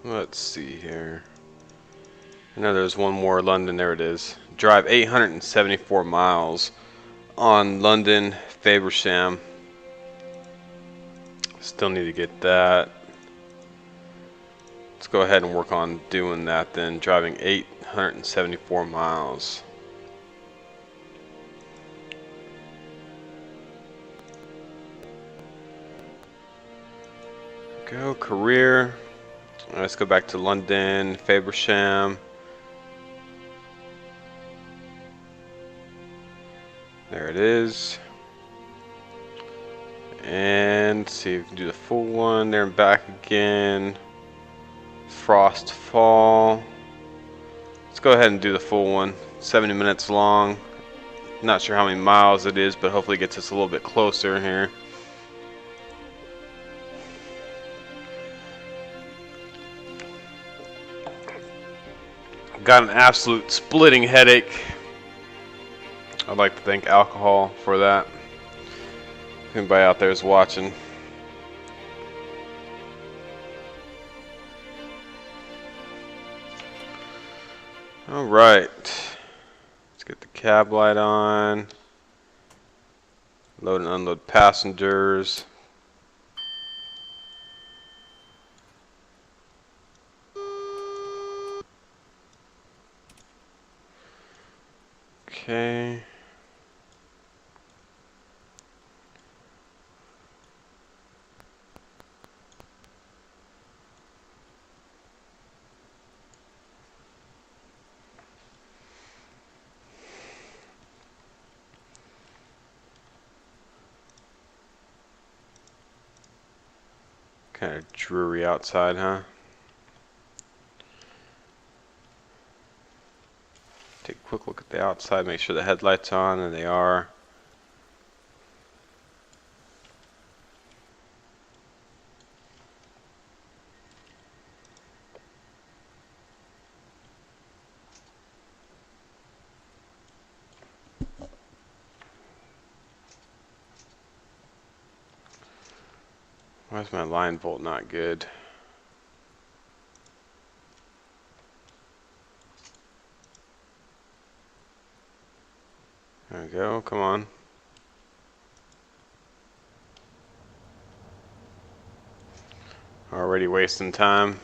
Let's see here. I know there's one more London. There it is. Drive 874 miles on London-Faversham. Still need to get that. Let's go ahead and work on doing that then. Driving 874 miles. Go career. Let's go back to London-Faversham. There it is. And see if we can do the full one there and back again. Frost Fall. Let's go ahead and do the full one. 70 minutes long. Not sure how many miles it is, but hopefully it gets us a little bit closer here. Got an absolute splitting headache. I'd like to thank alcohol for that. If anybody out there is watching. Alright. Let's get the cab light on. Load and unload passengers. Okay. Kind of dreary outside, huh? Take a quick look at the outside, make sure the headlights on, and they are. Why is my line bolt not good? There we go, come on. Already wasting time.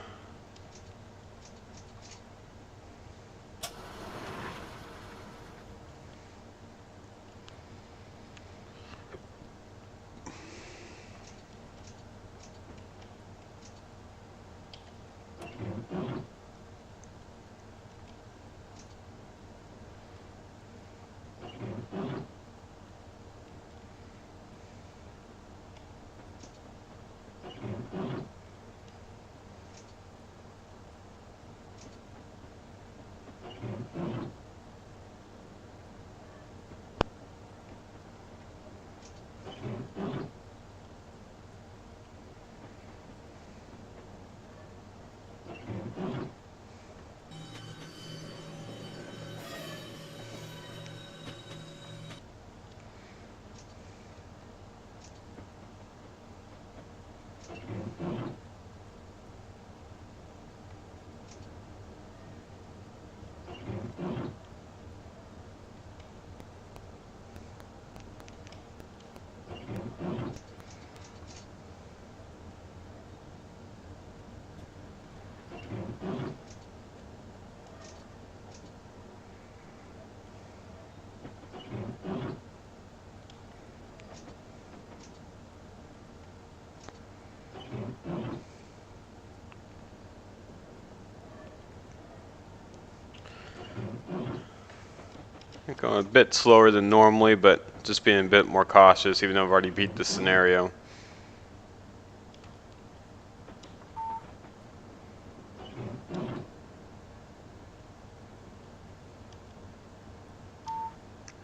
Going a bit slower than normally, but just being a bit more cautious, even though I've already beat the scenario.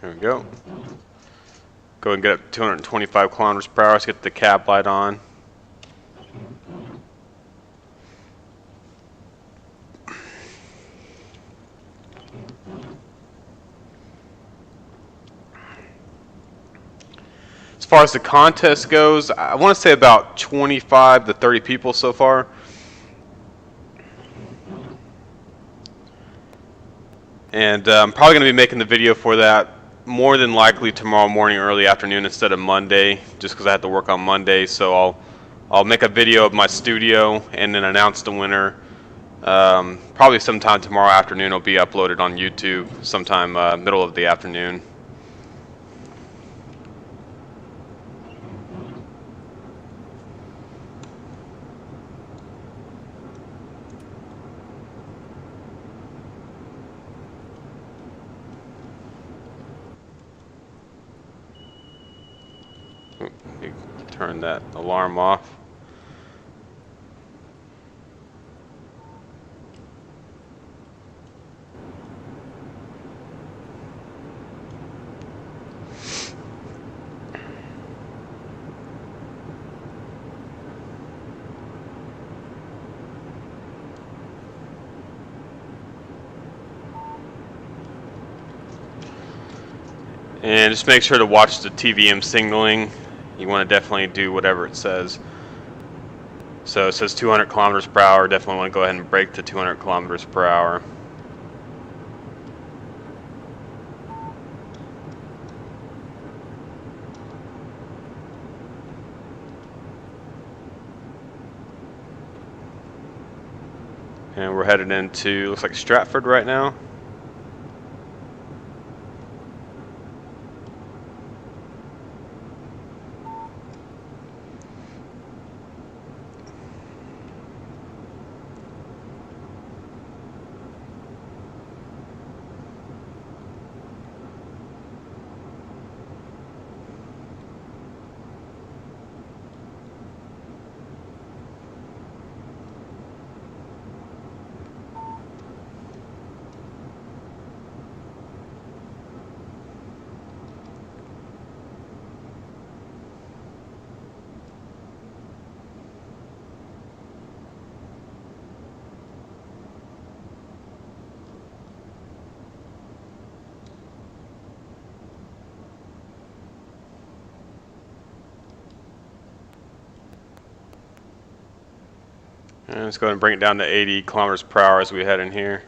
There we go. Go and get up to 225 kilometers per hour. Let's get the cab light on. As far as the contest goes, I want to say about 25 to 30 people so far. And I'm probably going to be making the video for that more than likely tomorrow morning, early afternoon instead of Monday, just because I have to work on Monday. So I'll make a video of my studio and then announce the winner. Probably sometime tomorrow afternoon. It'll be uploaded on YouTube sometime middle of the afternoon. Turn that alarm off. And just make sure to watch the TVM signaling. You want to definitely do whatever it says. So it says 200 kilometers per hour. Definitely want to go ahead and brake to 200 kilometers per hour. And we're headed into, looks like Stratford right now. And let's go ahead and bring it down to 80 kilometers per hour as we head in here.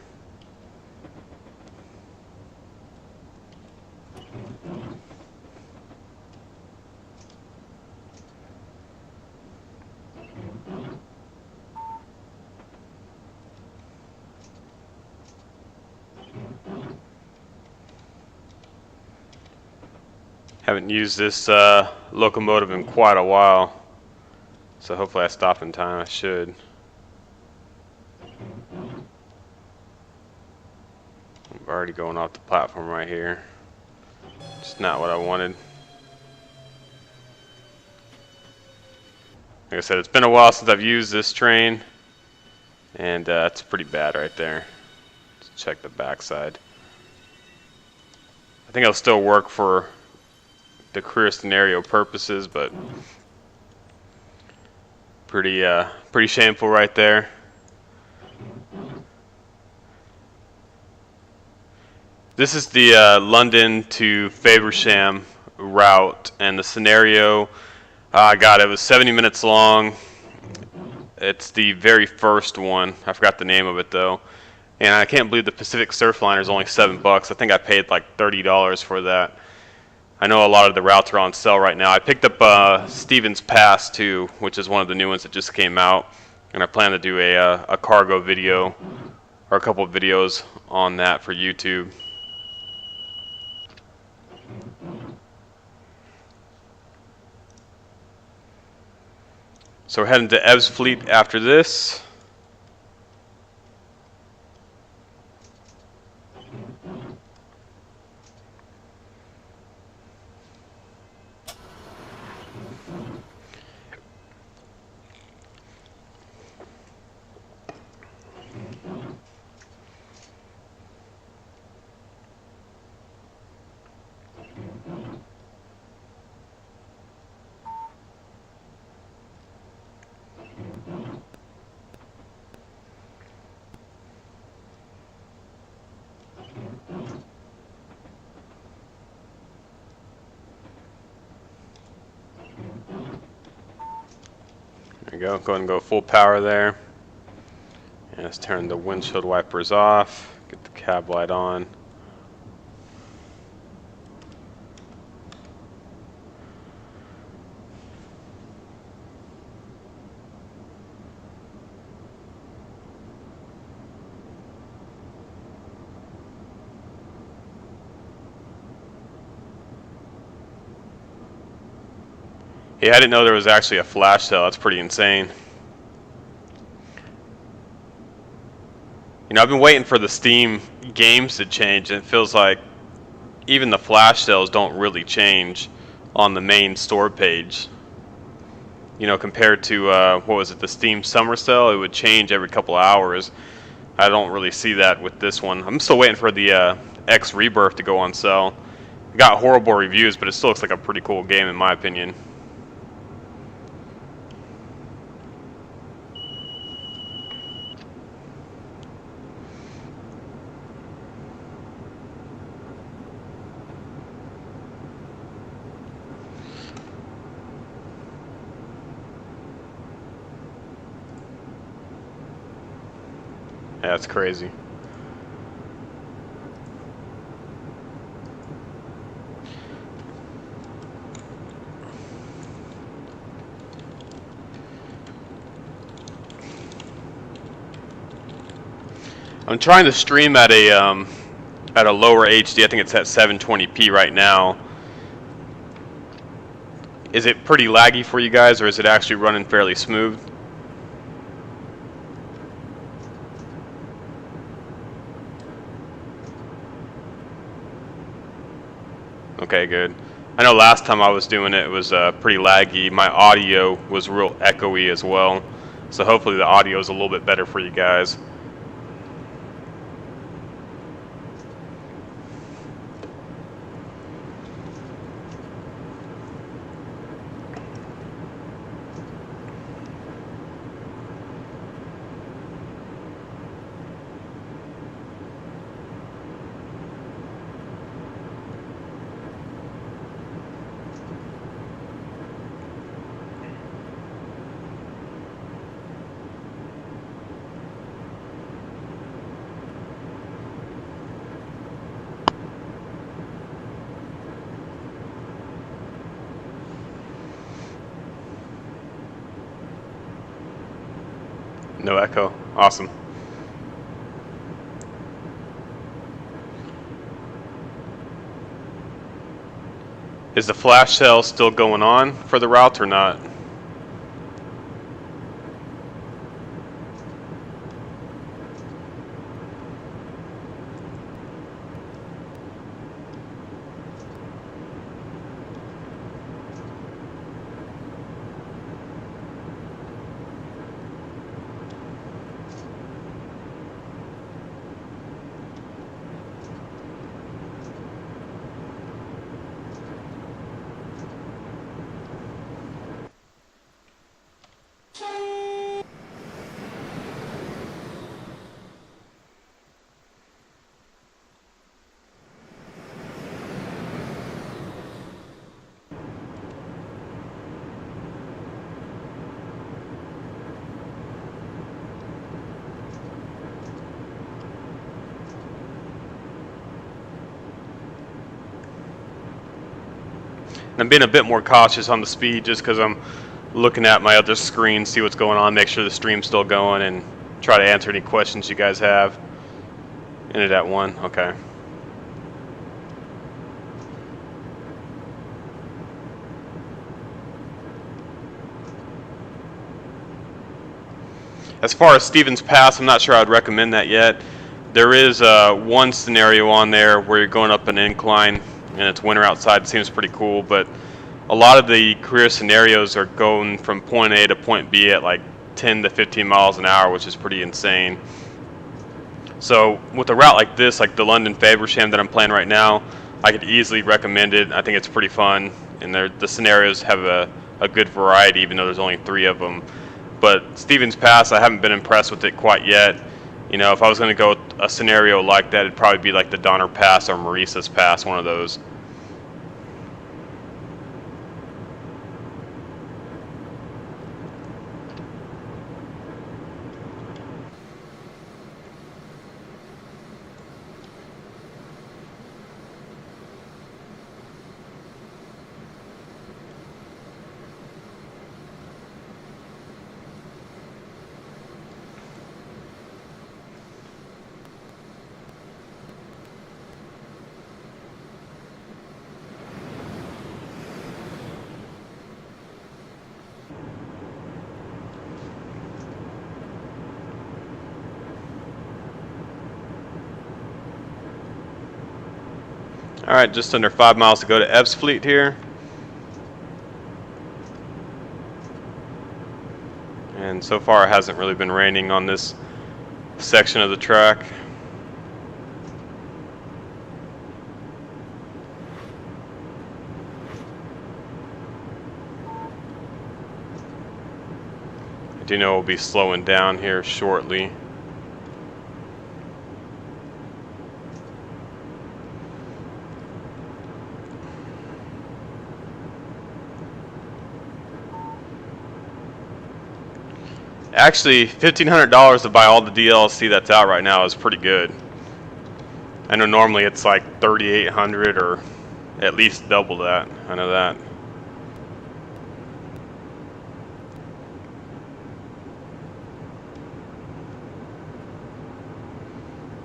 Haven't used this locomotive in quite a while, so hopefully I stop in time. I should. I'm already going off the platform right here. Just not what I wanted. Like I said, it's been a while since I've used this train, and it's pretty bad right there. Let's check the backside. I think it'll still work for the career scenario purposes, but pretty shameful right there. This is the London to Faversham route, and the scenario I got, it was 70 minutes long. It's the very first one. I forgot the name of it though, and I can't believe the Pacific Surfliner is only $7. I think I paid like $30 for that. I know a lot of the routes are on sale right now. I picked up Stevens Pass too, which is one of the new ones that just came out, and I plan to do a cargo video or a couple of videos on that for YouTube. So we're heading to Ebbsfleet after this. There we go. Go ahead and go full power there. And let's turn the windshield wipers off. Get the cab light on. Yeah, I didn't know there was actually a flash sale. That's pretty insane. You know, I've been waiting for the Steam games to change, and it feels like even the flash sales don't really change on the main store page. You know, compared to, what was it, the Steam Summer Sale, it would change every couple of hours. I don't really see that with this one. I'm still waiting for the X Rebirth to go on sale. It got horrible reviews, but it still looks like a pretty cool game in my opinion. Yeah, that's crazy. I'm trying to stream at a lower HD. I think it's at 720p right now. Is it pretty laggy for you guys, or is it actually running fairly smooth? Okay, good. I know last time I was doing it, it was pretty laggy. My audio was real echoey as well. So hopefully the audio is a little bit better for you guys. No echo. Awesome. Is the flash sale still going on for the route or not? I'm being a bit more cautious on the speed just because I'm looking at my other screen, see what's going on, make sure the stream's still going, and try to answer any questions you guys have. In it at 1, okay. As far as Stevens Pass, I'm not sure I'd recommend that yet. There is one scenario on there where you're going up an incline and it's winter outside. It seems pretty cool, but a lot of the career scenarios are going from point A to point B at like 10 to 15 miles an hour, which is pretty insane. So with a route like this, like the London-Faversham that I'm playing right now, I could easily recommend it. I think it's pretty fun, and the scenarios have a good variety, even though there's only 3 of them. But Stevens Pass, I haven't been impressed with it quite yet. You know, if I was going to go with a scenario like that, it'd probably be like the Donner Pass or Maurice's Pass, one of those. Alright, just under 5 miles to go to Ebbsfleet here. And so far it hasn't really been raining on this section of the track. I do know we'll be slowing down here shortly. Actually, $1,500 to buy all the DLC that's out right now is pretty good. I know normally it's like $3,800 or at least double that. I know that.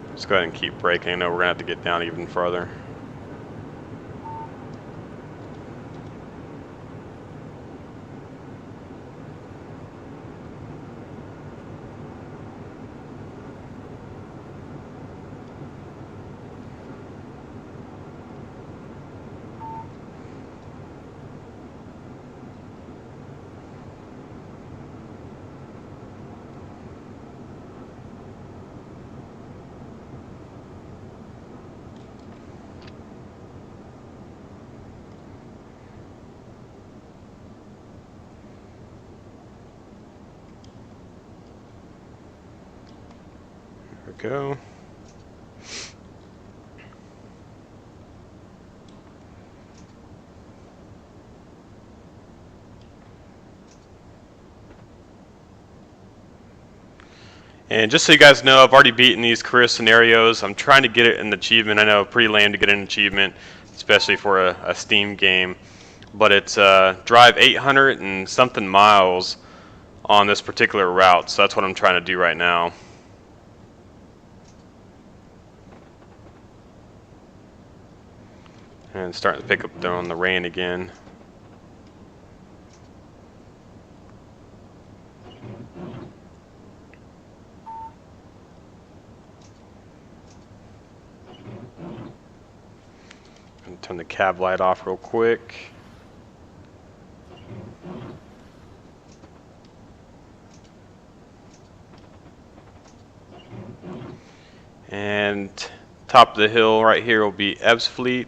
Let's go ahead and keep braking. I know we're gonna have to get down even further. Go. And just so you guys know, I've already beaten these career scenarios. I'm trying to get it an achievement. I know, pretty lame to get an achievement, especially for a Steam game. But it's drive 800 and something miles on this particular route. So that's what I'm trying to do right now. And starting to pick up there on the rain again. And turn the cab light off real quick. And top of the hill right here will be Ebbsfleet.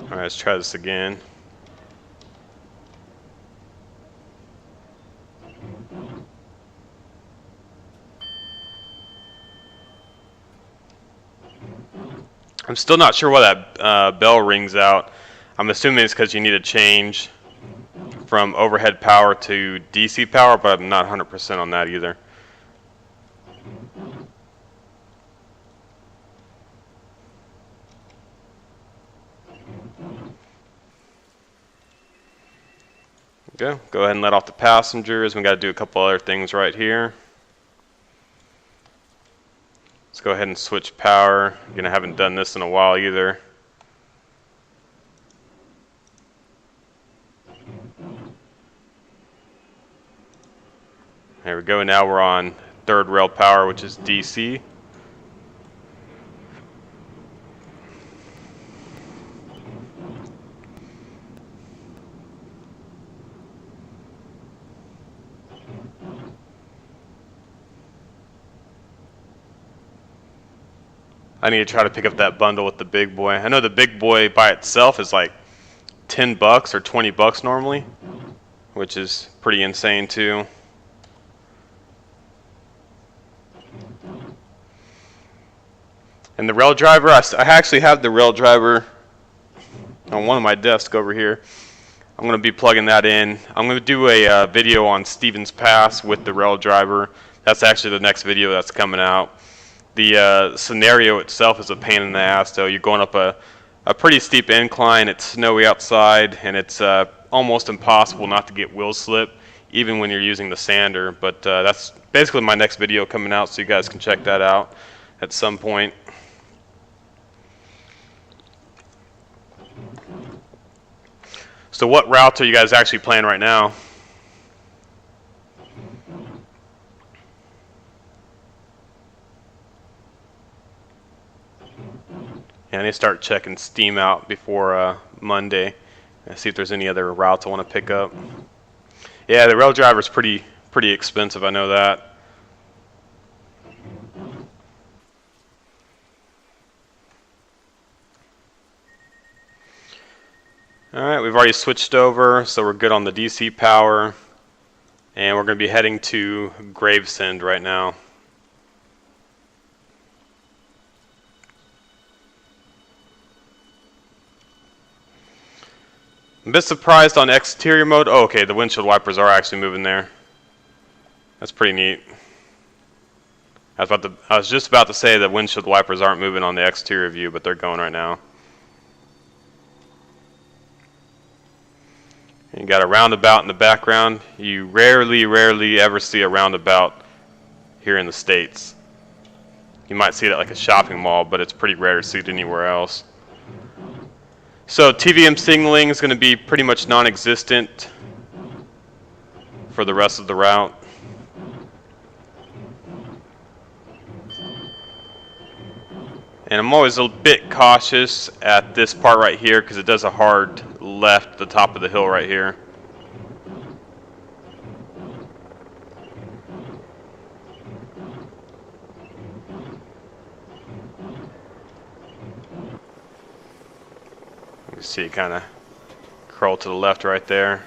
Alright, let's try this again. I'm still not sure why that bell rings out. I'm assuming it's because you need to change from overhead power to DC power, but I'm not 100% on that either. Go ahead and let off the passengers. We got to do a couple other things right here. Let's go ahead and switch power. Again, I haven't done this in a while either. There we go. Now we're on third rail power, which is DC. I need to try to pick up that bundle with the big boy. I know the big boy by itself is like $10 or $20 normally, which is pretty insane too. And the rail driver, I actually have the rail driver on one of my desks over here. I'm going to be plugging that in. I'm going to do a video on Stevens Pass with the rail driver. That's actually the next video that's coming out. The scenario itself is a pain in the ass, though. You're going up a pretty steep incline. It's snowy outside, and it's almost impossible not to get wheel slip. even when you're using the sander. But that's basically my next video coming out, so you guys can check that out at some point. So what routes are you guys actually playing right now? Yeah, I need to start checking Steam out before Monday and see if there's any other routes I want to pick up. Yeah, the rail driver is pretty expensive, I know that. Alright, we've already switched over, so we're good on the DC power. And we're going to be heading to Gravesend right now. I'm a bit surprised on exterior mode. Oh, okay, the windshield wipers are actually moving there. That's pretty neat. I was just about to say that windshield wipers aren't moving on the exterior view, but they're going right now. And you got a roundabout in the background. You rarely ever see a roundabout here in the States. You might see it at like a shopping mall, but it's pretty rare to see it anywhere else. So TVM signaling is going to be pretty much non-existent for the rest of the route. And I'm always a bit cautious at this part right here because it does a hard left at the top of the hill right here. You see it kind of curl to the left right there.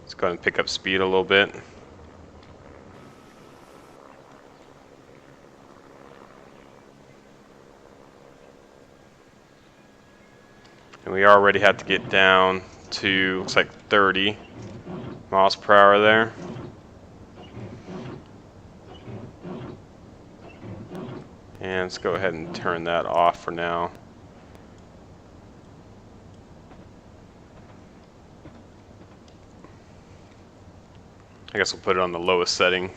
Let's go ahead and pick up speed a little bit. And we already have to get down to, looks like 30 miles per hour there. And let's go ahead and turn that off for now. I guess we'll put it on the lowest setting.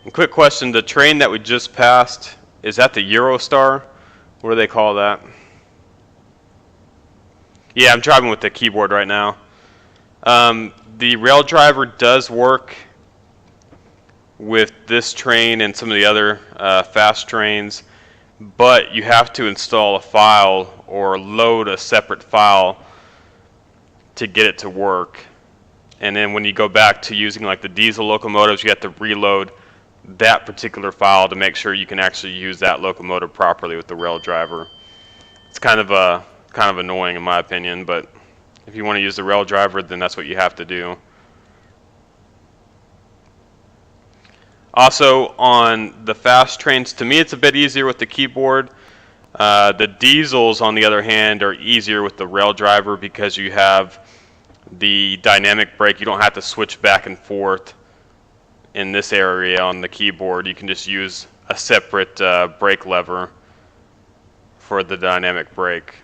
A quick question, the train that we just passed, is that the Eurostar? What do they call that? Yeah, I'm driving with the keyboard right now. The rail driver does work with this train and some of the other fast trains, but you have to install a file or load a separate file to get it to work. And then when you go back to using like the diesel locomotives, you have to reload that particular file to make sure you can actually use that locomotive properly with the rail driver. It's kind of annoying in my opinion, but if you want to use the rail driver, then that's what you have to do. Also, on the fast trains, to me it's a bit easier with the keyboard. The diesels, on the other hand, are easier with the rail driver because you have the dynamic brake. You don't have to switch back and forth in this area on the keyboard. You can just use a separate brake lever for the dynamic brake.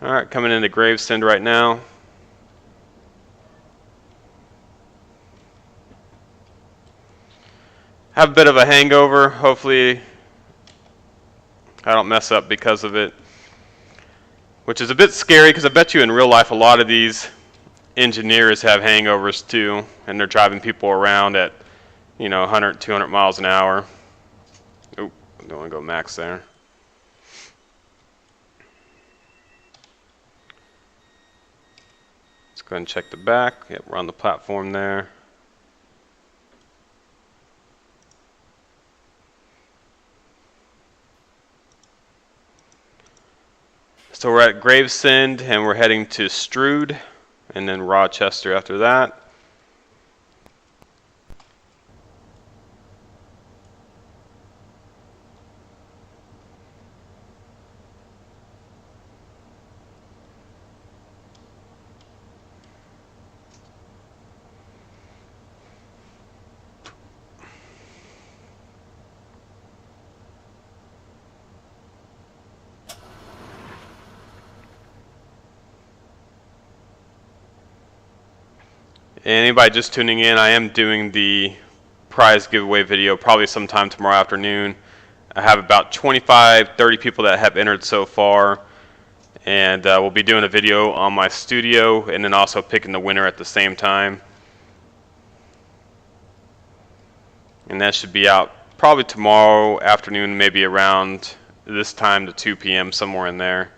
Alright, coming into Gravesend right now. Have a bit of a hangover. Hopefully I don't mess up because of it. Which is a bit scary because I bet you in real life a lot of these engineers have hangovers too, and they're driving people around at, 100, 200 miles an hour. Oop, don't want to go max there. Let's go ahead and check the back. Yep, we're on the platform there. So we're at Gravesend and we're heading to Strood and then Rochester after that. Anybody just tuning in, I am doing the prize giveaway video probably sometime tomorrow afternoon. I have about 25-30 people that have entered so far, and we'll be doing a video on my studio and then also picking the winner at the same time. And that should be out probably tomorrow afternoon, maybe around this time to 2 p.m., somewhere in there.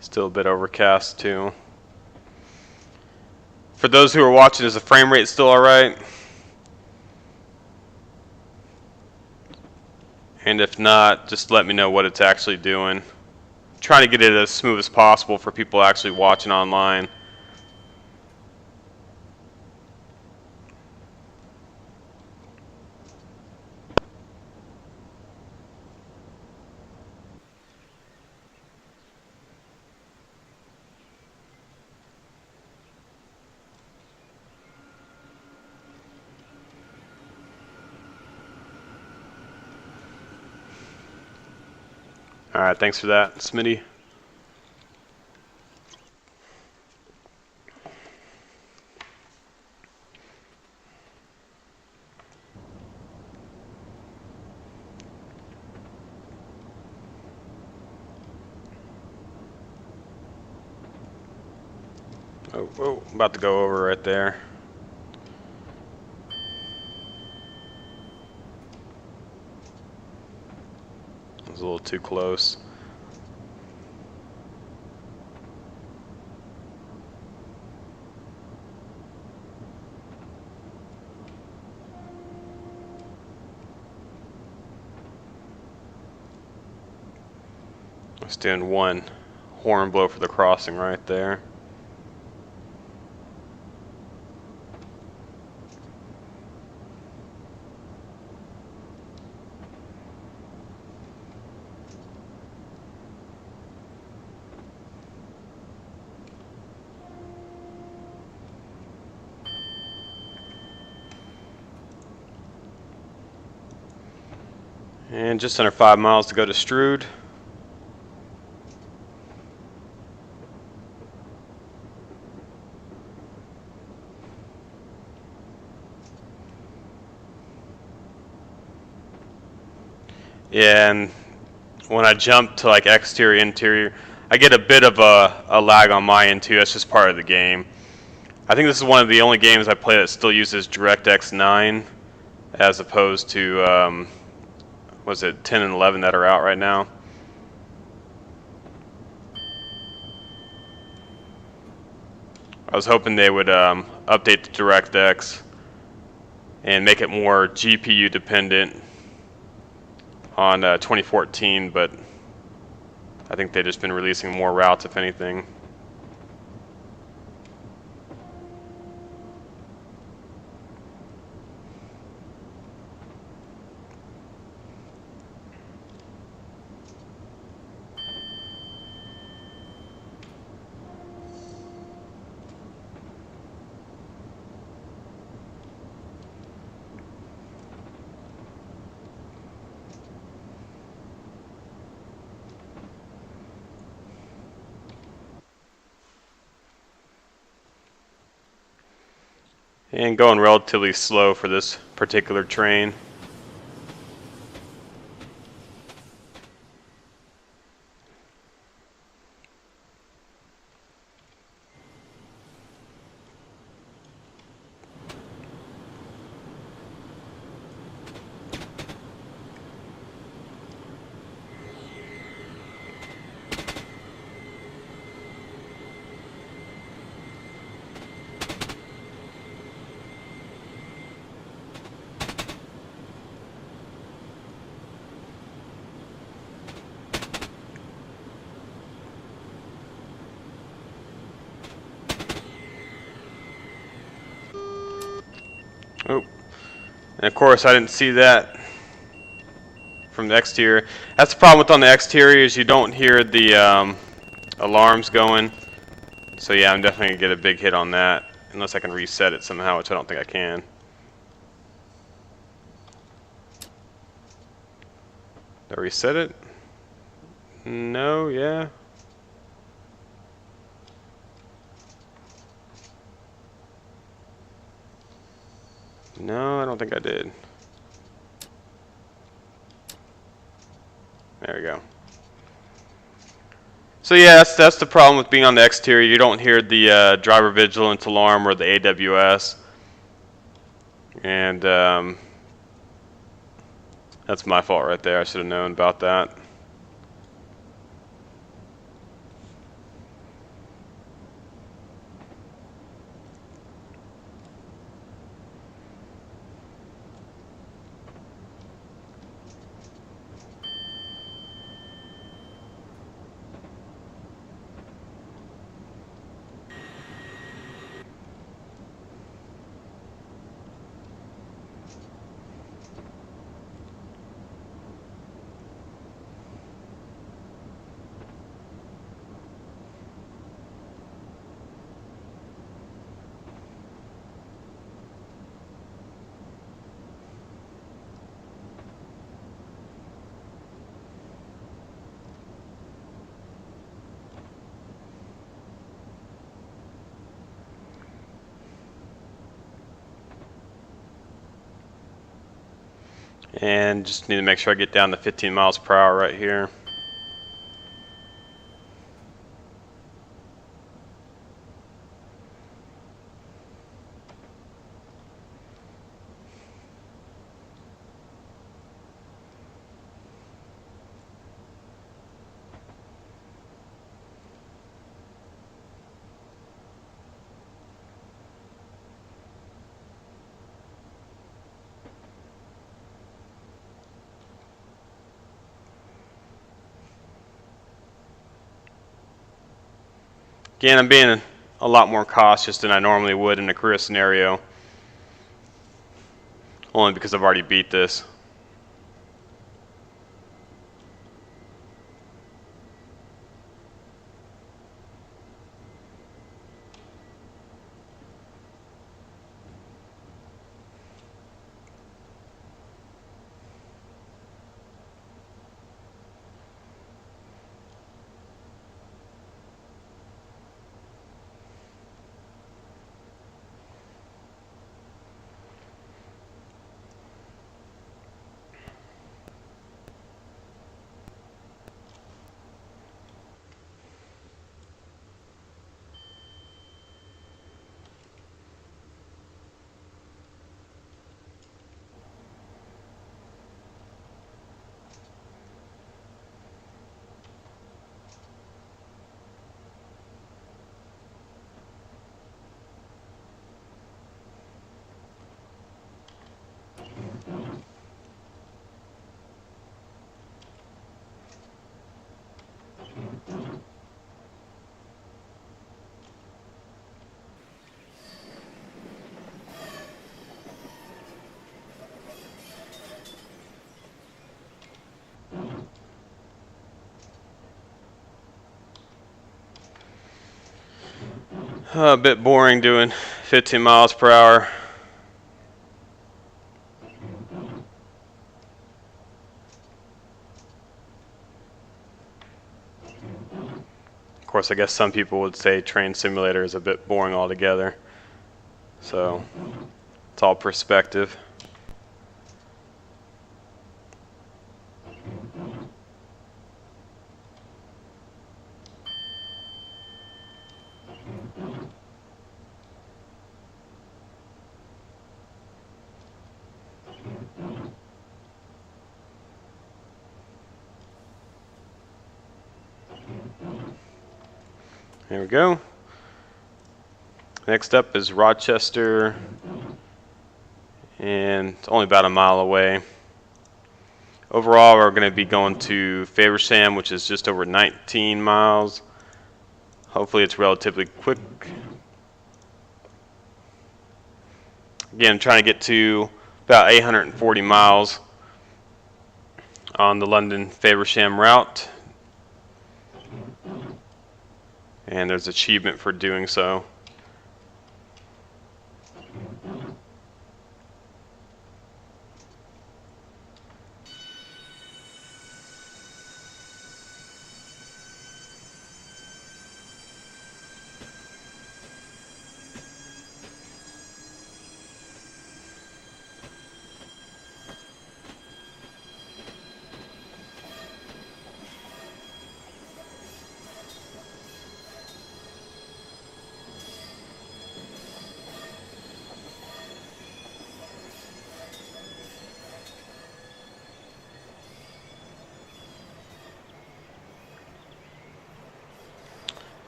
Still a bit overcast too. For those who are watching, is the frame rate still alright? And if not, just let me know what it's actually doing. I'm trying to get it as smooth as possible for people actually watching online. Alright, thanks for that, Smitty. Oh, I'm about to go over right there. It was a little too close. Let's doing one horn blow for the crossing right there. And just under 5 miles to go to Strood. Yeah, and when I jump to like exterior, interior, I get a bit of a lag on my end too. That's just part of the game. I think this is one of the only games I play that still uses DirectX 9 as opposed to was it 10 and 11 that are out right now. I was hoping they would update the DirectX and make it more GPU dependent on 2014, but I think they've just been releasing more routes, if anything. And going relatively slow for this particular train. Oh, and of course I didn't see that from the exterior. That's the problem with on the exterior is you don't hear the alarms going. So yeah, I'm definitely gonna get a big hit on that unless I can reset it somehow, which I don't think I can. Did I reset it? No, yeah. No, I don't think I did. There we go. So yeah, that's the problem with being on the exterior. You don't hear the driver vigilance alarm or the AWS. And that's my fault right there. I should have known about that. And just need to make sure I get down to 15 miles per hour right here. Again, I'm being a lot more cautious than I normally would in a career scenario, only because I've already beat this. A bit boring doing 15 miles per hour. Of course, I guess some people would say Train Simulator is a bit boring altogether. So, it's all perspective. There we go. Next up is Rochester, and it's only about a mile away. Overall, we're going to be going to Faversham, which is just over 19 miles. Hopefully it's relatively quick. Again, trying to get to about 840 miles on the London-Faversham route, and there's achievement for doing so.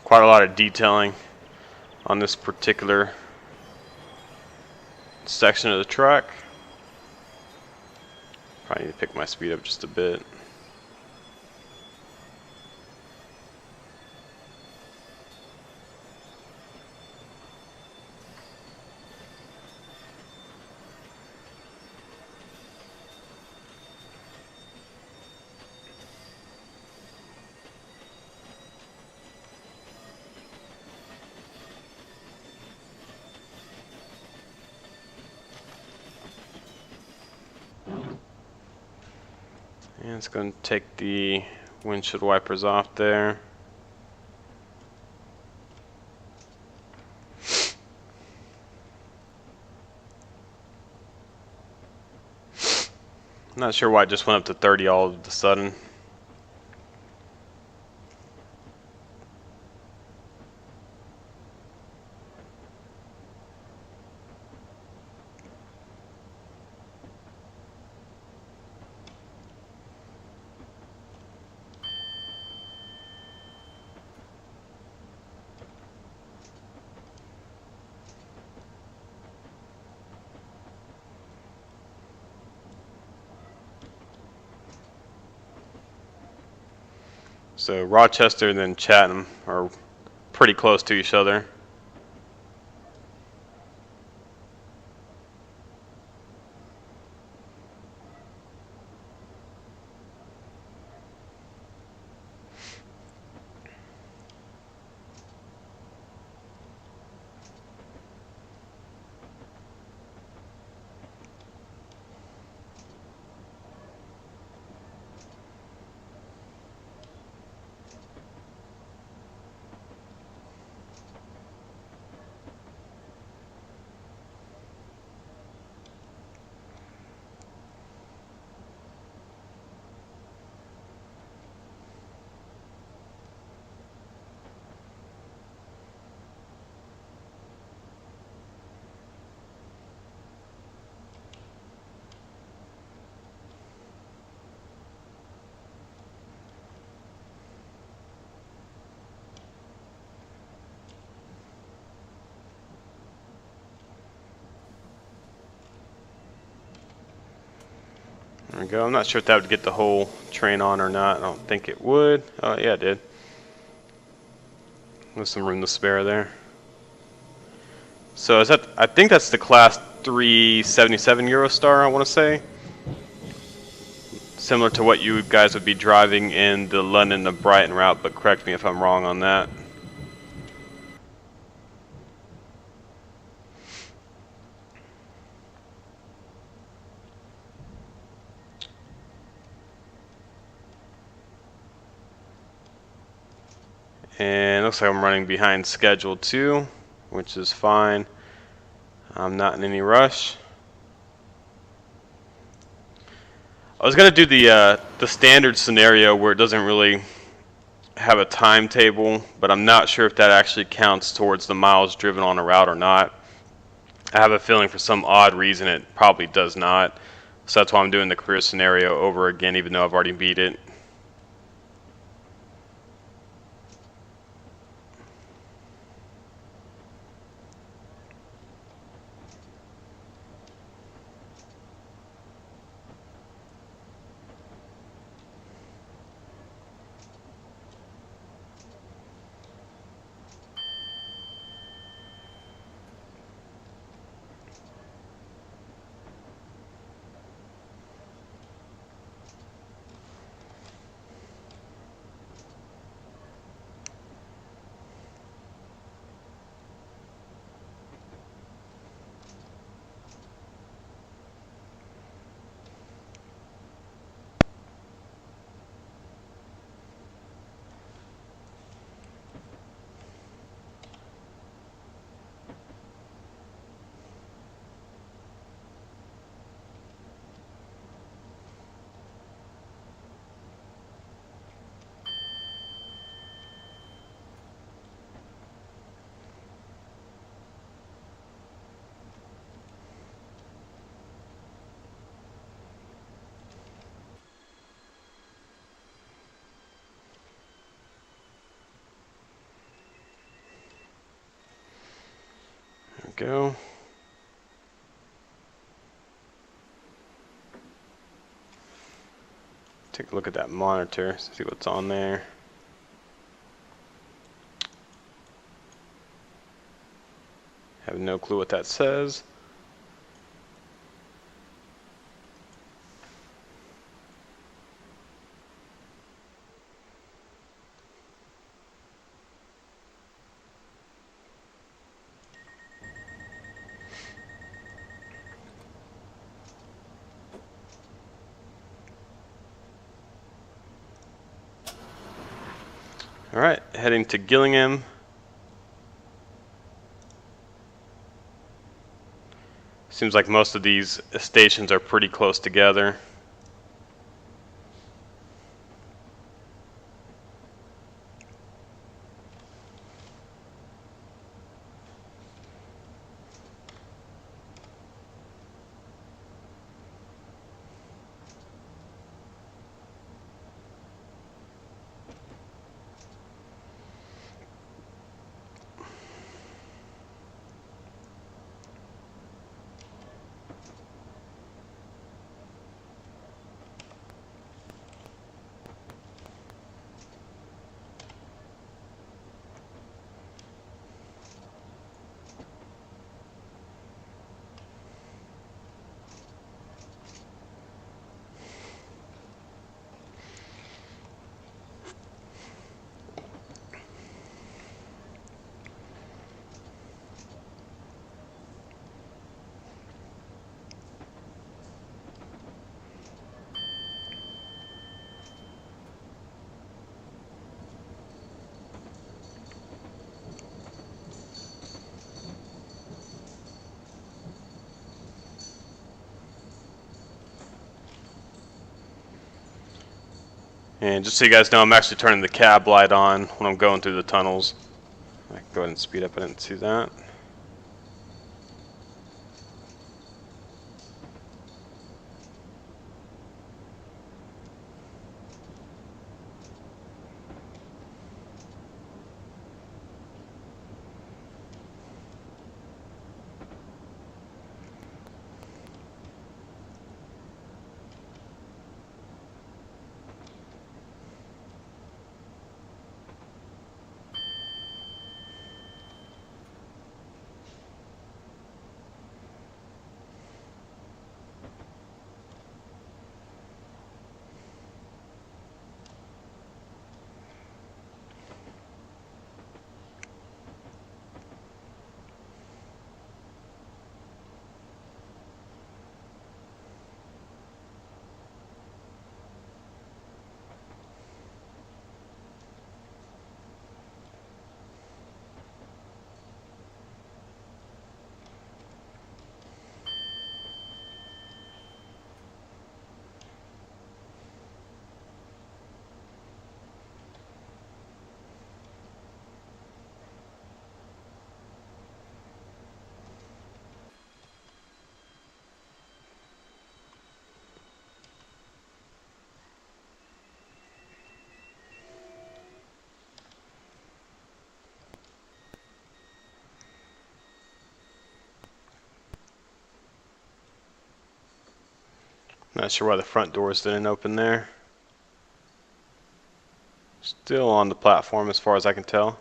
Quite a lot of detailing on this particular section of the track. Probably need to pick my speed up just a bit. And it's going to take the windshield wipers off there. I'm not sure why it just went up to 30 all of a sudden. So Rochester and then Chatham are pretty close to each other. There we go. I'm not sure if that would get the whole train on or not. I don't think it would. Oh, yeah, it did. There's some room to spare there. So is that? I think that's the Class 377 Eurostar, I want to say. Similar to what you guys would be driving in the London to Brighton route, but correct me if I'm wrong on that. And it looks like I'm running behind schedule too, which is fine. I'm not in any rush. I was gonna do the standard scenario where it doesn't really have a timetable, but I'm not sure if that actually counts towards the miles driven on a route or not. I have a feeling for some odd reason it probably does not. So that's why I'm doing the career scenario over again, even though I've already beat it. go. Take a look at that monitor, see what's on there. Have no clue what that says. All right, heading to Gillingham. Seems like most of these stations are pretty close together. And just so you guys know, I'm actually turning the cab light on when I'm going through the tunnels. I can go ahead and speed up, I didn't see that. Not sure why the front doors didn't open there. Still on the platform as far as I can tell.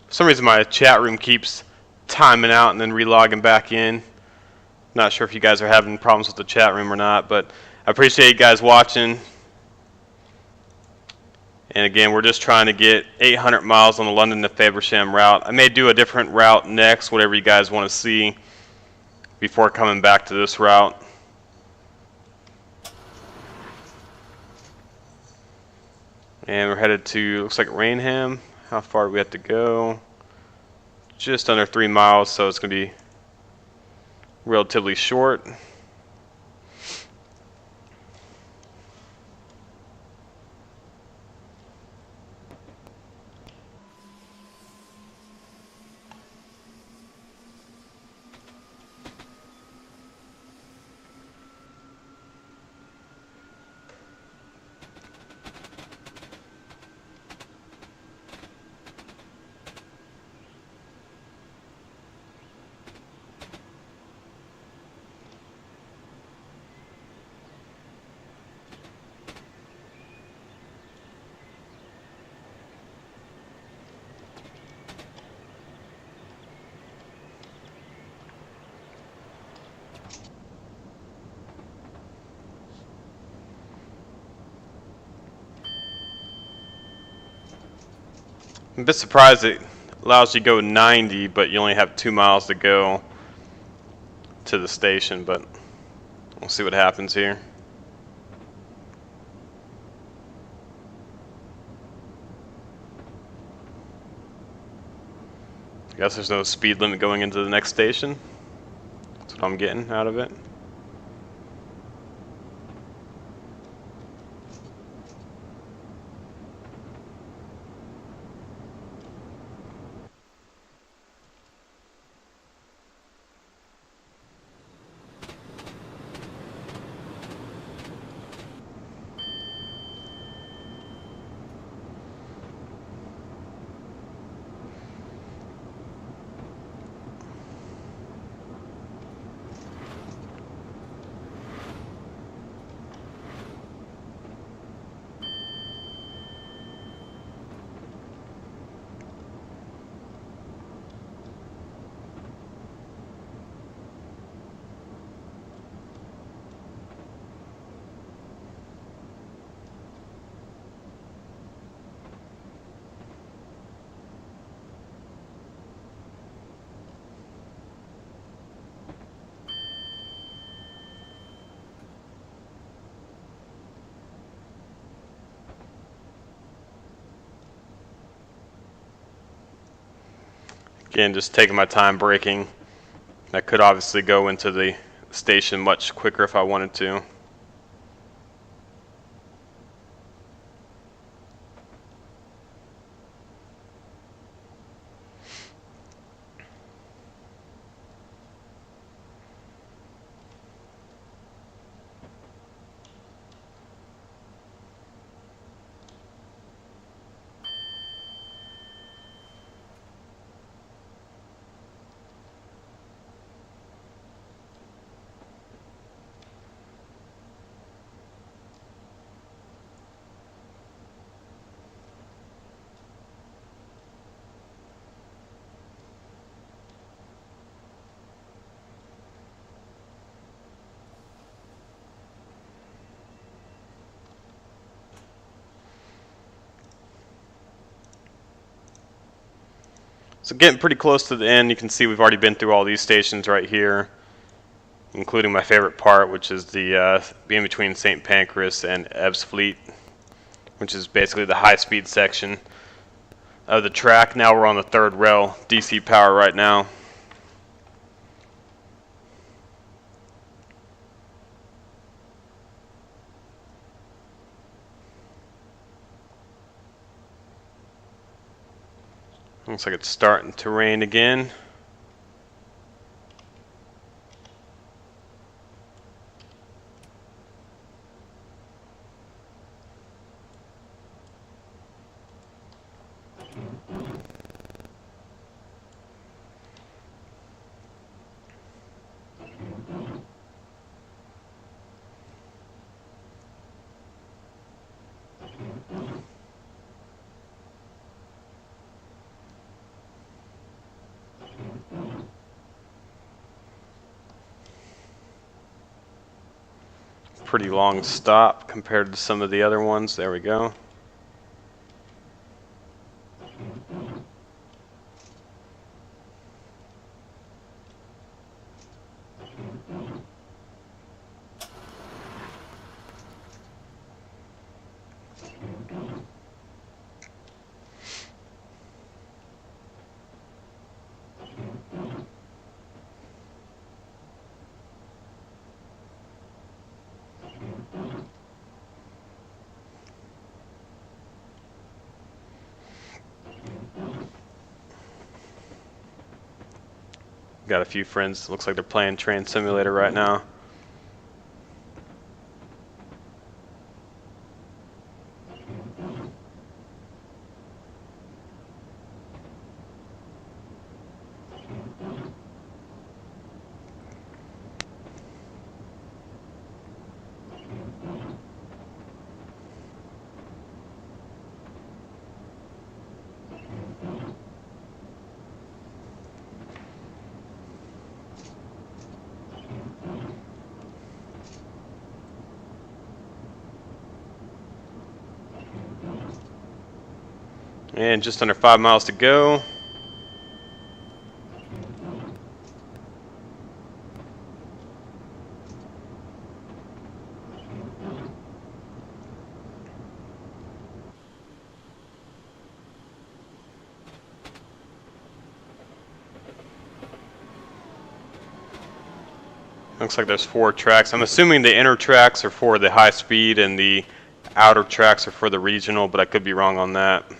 For some reason my chat room keeps timing out and then relogging back in. Not sure if you guys are having problems with the chat room or not, but I appreciate you guys watching. And again, we're just trying to get 800 miles on the London to Faversham route. I may do a different route next, whatever you guys want to see, before coming back to this route. And we're headed to, looks like Rainham. How far do we have to go? Just under 3 miles, so it's going to be relatively short. I'm a bit surprised it allows you to go 90, but you only have 2 miles to go to the station, but we'll see what happens here. I guess there's no speed limit going into the next station. That's what I'm getting out of it. Again, just taking my time braking. I could obviously go into the station much quicker if I wanted to. So getting pretty close to the end. You can see we've already been through all these stations right here, including my favorite part, which is the in between St. Pancras and Ebbsfleet, which is basically the high-speed section of the track. Now we're on the third rail, DC power right now. Looks like it's starting to rain again. Pretty long stop compared to some of the other ones. There we go. Got a few friends, looks like they're playing Train Simulator right now. And just under 5 miles to go. Looks like there's 4 tracks. I'm assuming the inner tracks are for the high speed and the outer tracks are for the regional, but I could be wrong on that.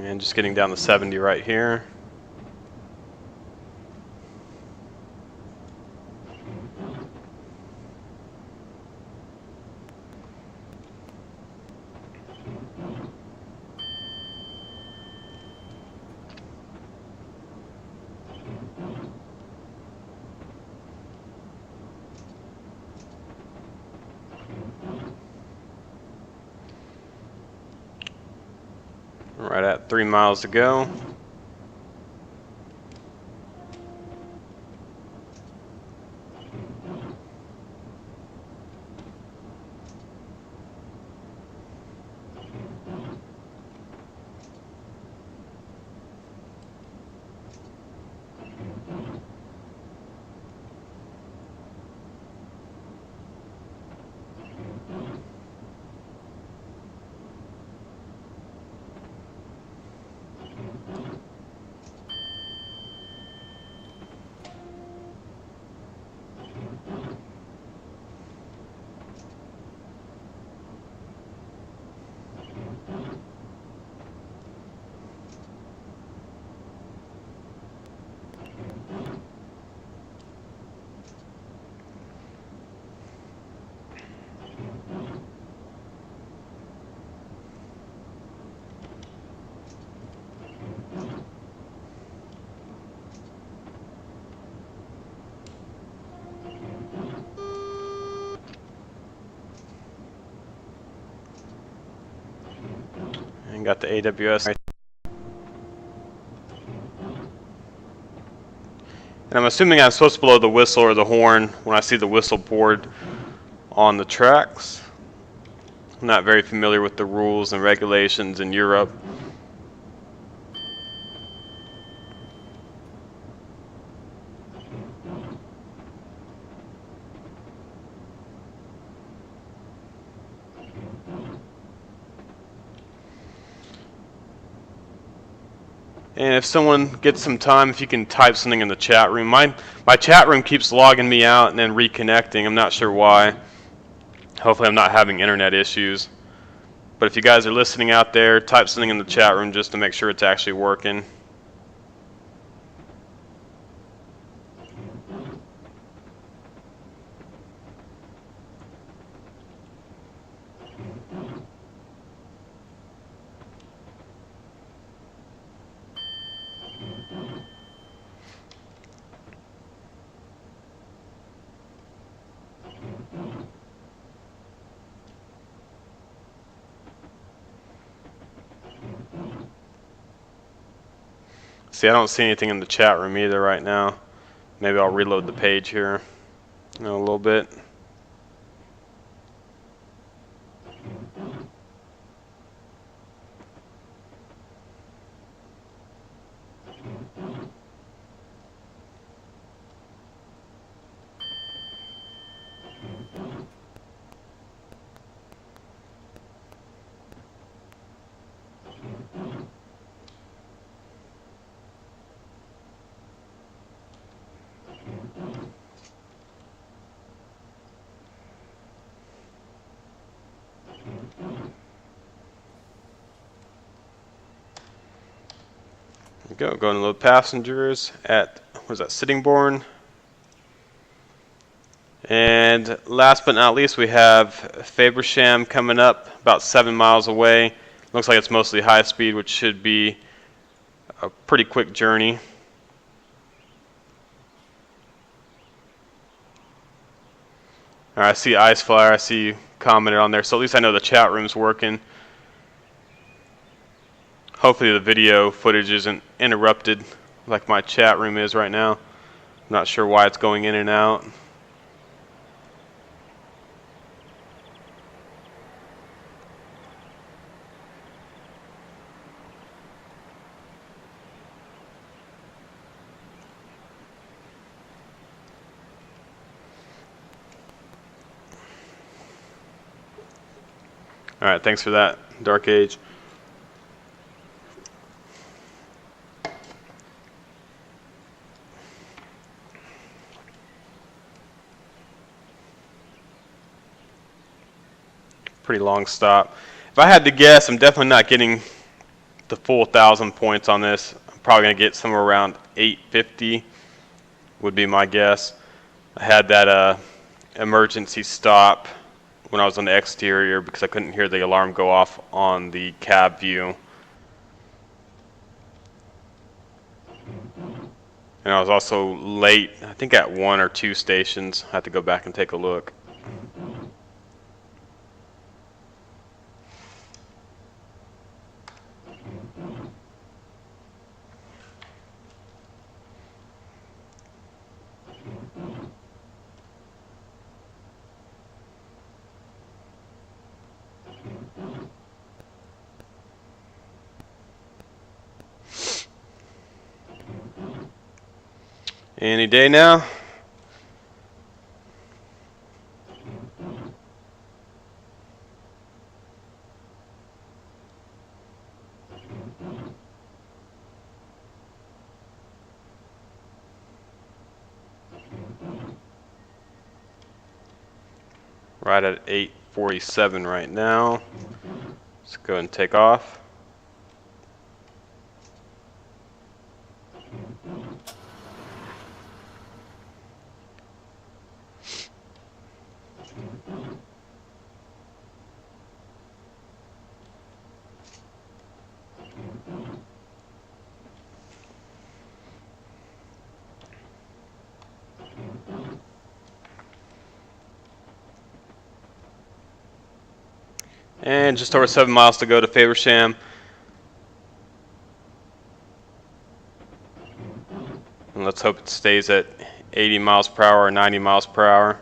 And just getting down to 70 right here. Right at 3 miles to go. And got the AWS. And I'm assuming I'm supposed to blow the whistle or the horn when I see the whistle board on the tracks. I'm not very familiar with the rules and regulations in Europe. And if someone gets some time, if you can type something in the chat room. My chat room keeps logging me out and then reconnecting. I'm not sure why. Hopefully I'm not having internet issues. But if you guys are listening out there, type something in the chat room just to make sure it's actually working. See, I don't see anything in the chat room either right now. Maybe I'll reload the page here in a little bit. Going to load passengers at, what is that, Sittingbourne. And last but not least, we have Faversham coming up about 7 miles away. Looks like it's mostly high speed, which should be a pretty quick journey. All right, I see Ice Flyer. I see you commented on there, so at least I know the chat room's working. Hopefully the video footage isn't interrupted like my chat room is right now. I'm not sure why it's going in and out. All right, thanks for that, Dark Age. Pretty long stop. If I had to guess, I'm definitely not getting the full 1,000 points on this. I'm probably going to get somewhere around 850 would be my guess. I had that emergency stop when I was on the exterior because I couldn't hear the alarm go off on the cab view. And I was also late, I think at 1 or 2 stations. I have to go back and take a look. Any day now. Right at 8:47 right now. Let's go ahead and take off. And just over 7 miles to go to Faversham. And let's hope it stays at 80 miles per hour or 90 miles per hour.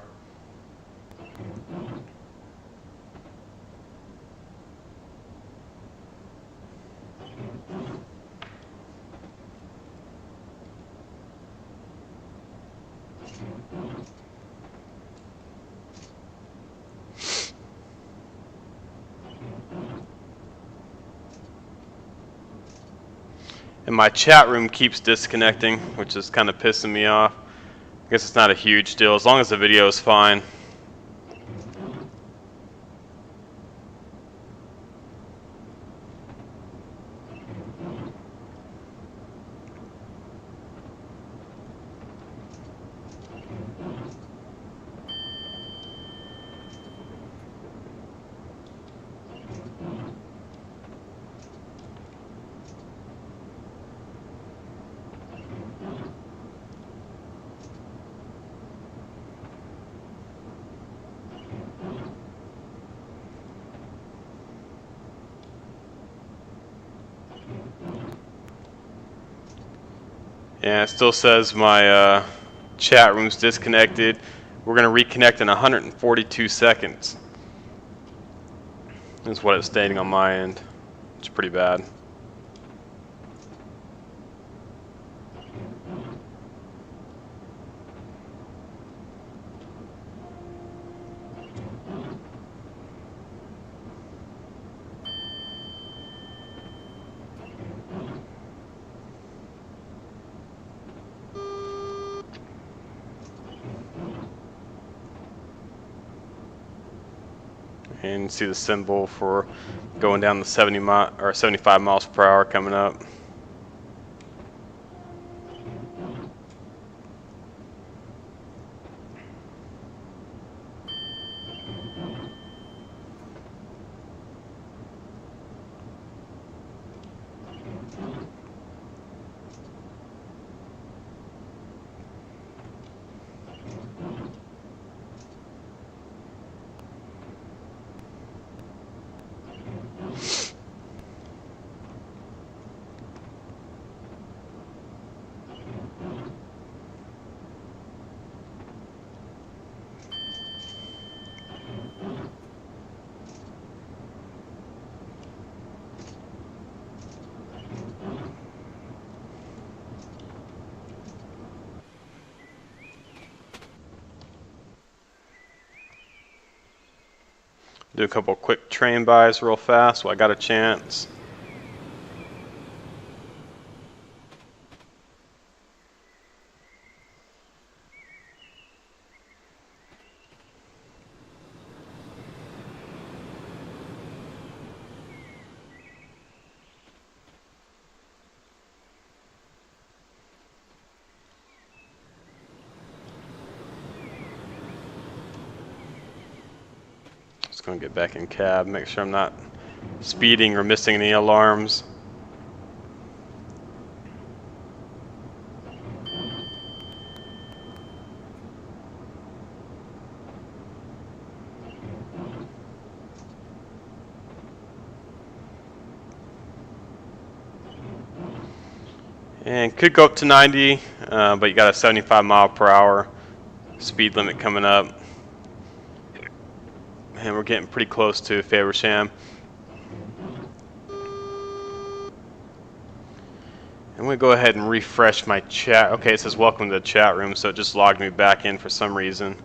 And my chat room keeps disconnecting, which is kind of pissing me off. I guess it's not a huge deal, as long as the video is fine. Yeah, it still says my chat room's disconnected. We're going to reconnect in 142 seconds. That's what it's stating on my end. It's pretty bad. And see the symbol for going down the 75 miles per hour coming up. Do a couple quick train buys real fast while I got a chance. Just gonna get back in cab, make sure I'm not speeding or missing any alarms. And could go up to 90, but you got a 75 mile per hour speed limit coming up. And we're getting pretty close to Faversham. I'm going to go ahead and refresh my chat. Okay, it says welcome to the chat room, so it just logged me back in for some reason.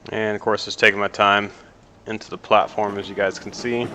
And of course, just taking my time into the platform, as you guys can see.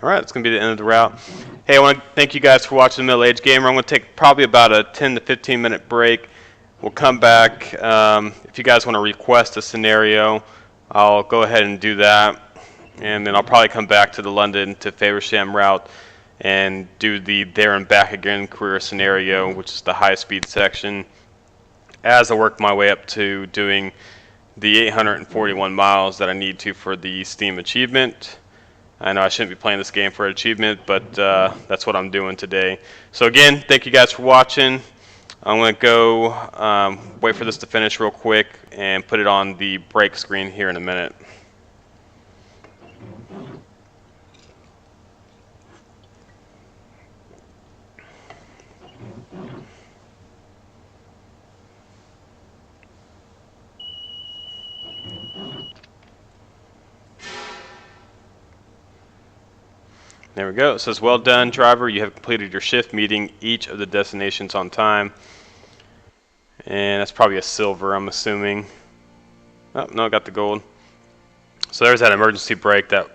Alright, that's going to be the end of the route. Hey, I want to thank you guys for watching the MiddleAgedGamer. I'm going to take probably about a 10 to 15 minute break. We'll come back. If you guys want to request a scenario, I'll go ahead and do that. And then I'll probably come back to the London to Faversham route and do the there and back again career scenario, which is the high speed section. as I work my way up to doing the 841 miles that I need to for the Steam achievement. I know I shouldn't be playing this game for an achievement, but that's what I'm doing today. So again, thank you guys for watching. I'm going to go wait for this to finish real quick and put it on the break screen here in a minute. There we go. It says, well done, driver. You have completed your shift, meeting each of the destinations on time. And that's probably a silver, I'm assuming. Oh, no, I got the gold. So there's that emergency brake that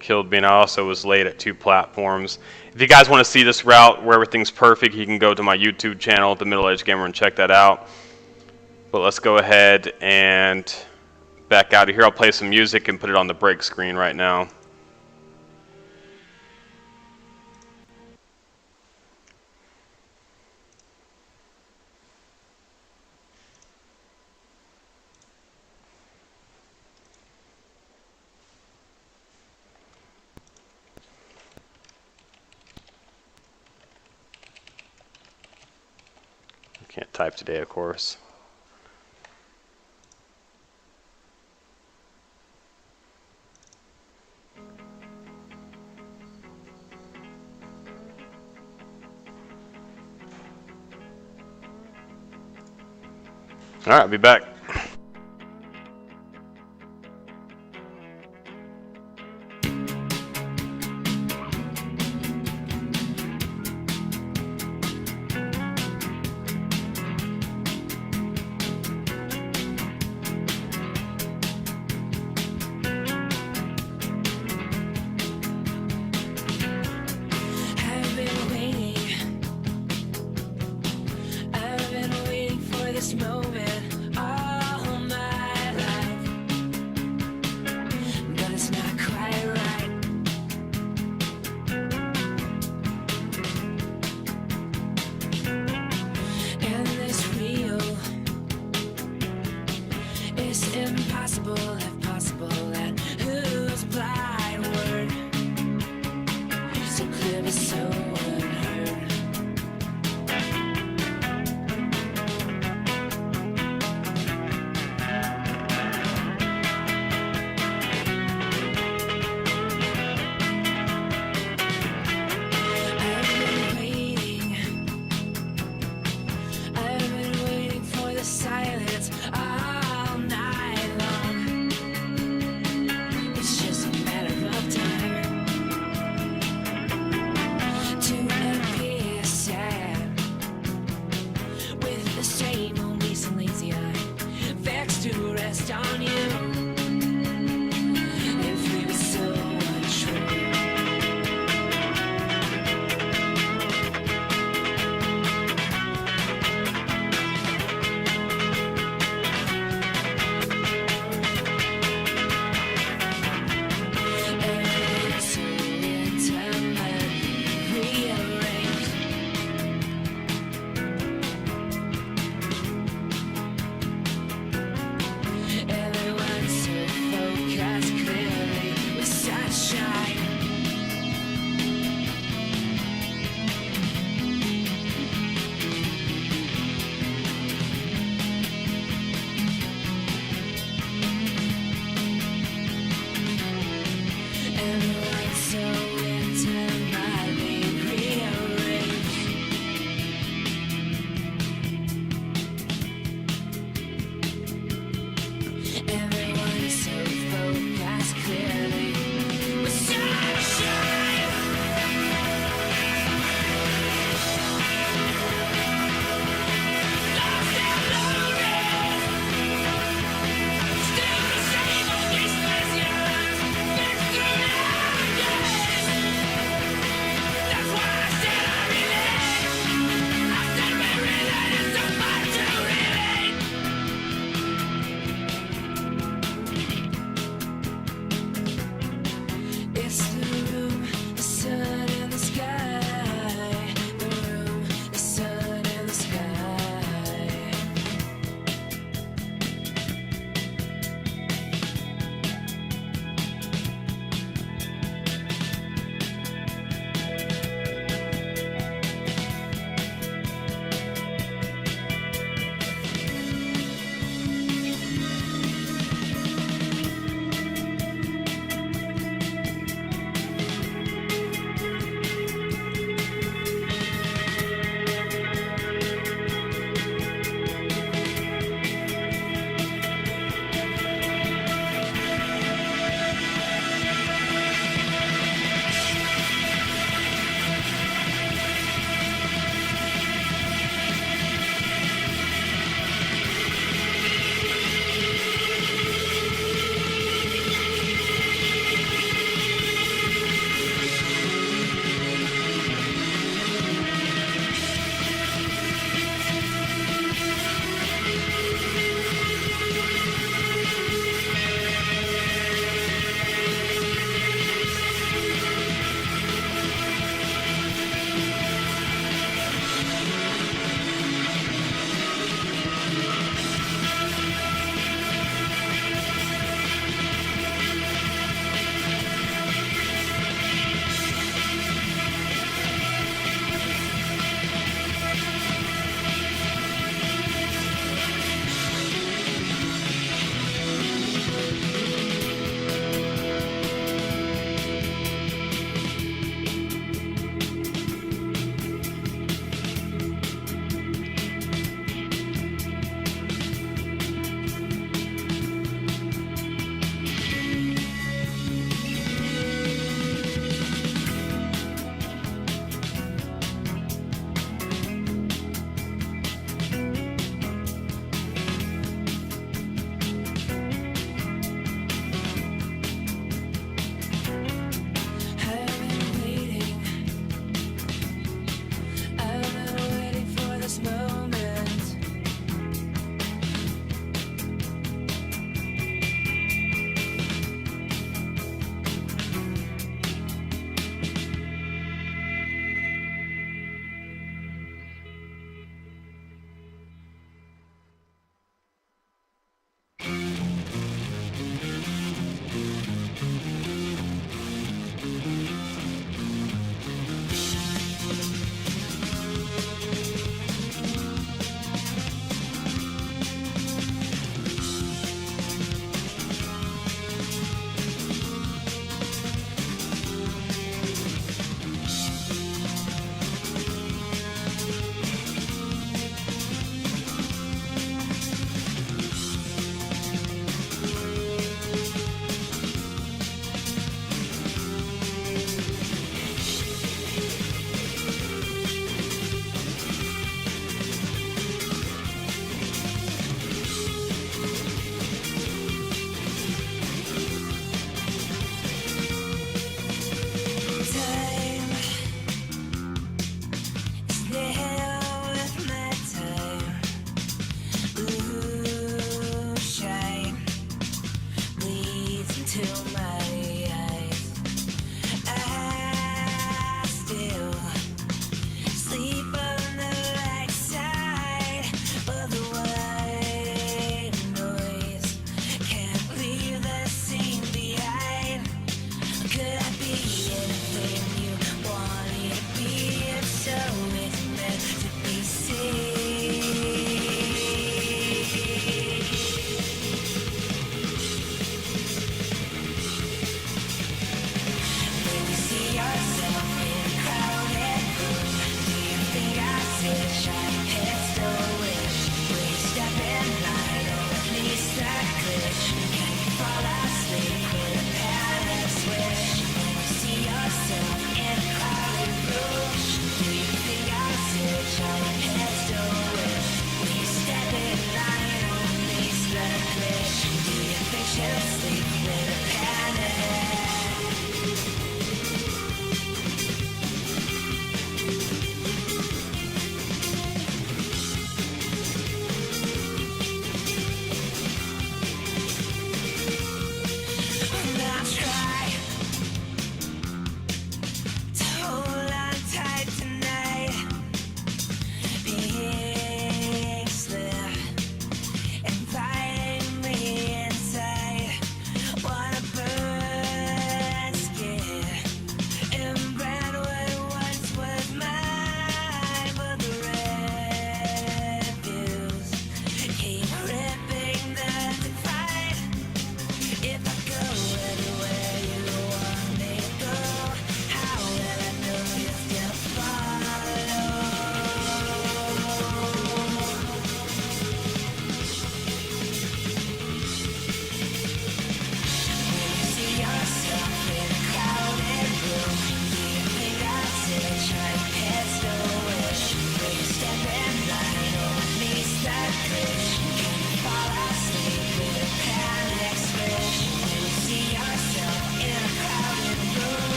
killed me, and I also was late at 2 platforms. If you guys want to see this route where everything's perfect, you can go to my YouTube channel, The MiddleAgedGamer, and check that out. But let's go ahead and back out of here. I'll play some music and put it on the break screen right now. Can't type today, of course. All right, I'll be back. Moment all my life, but it's not quite right. And this real is impossible, if possible, and whose blind word so clear but so unheard. To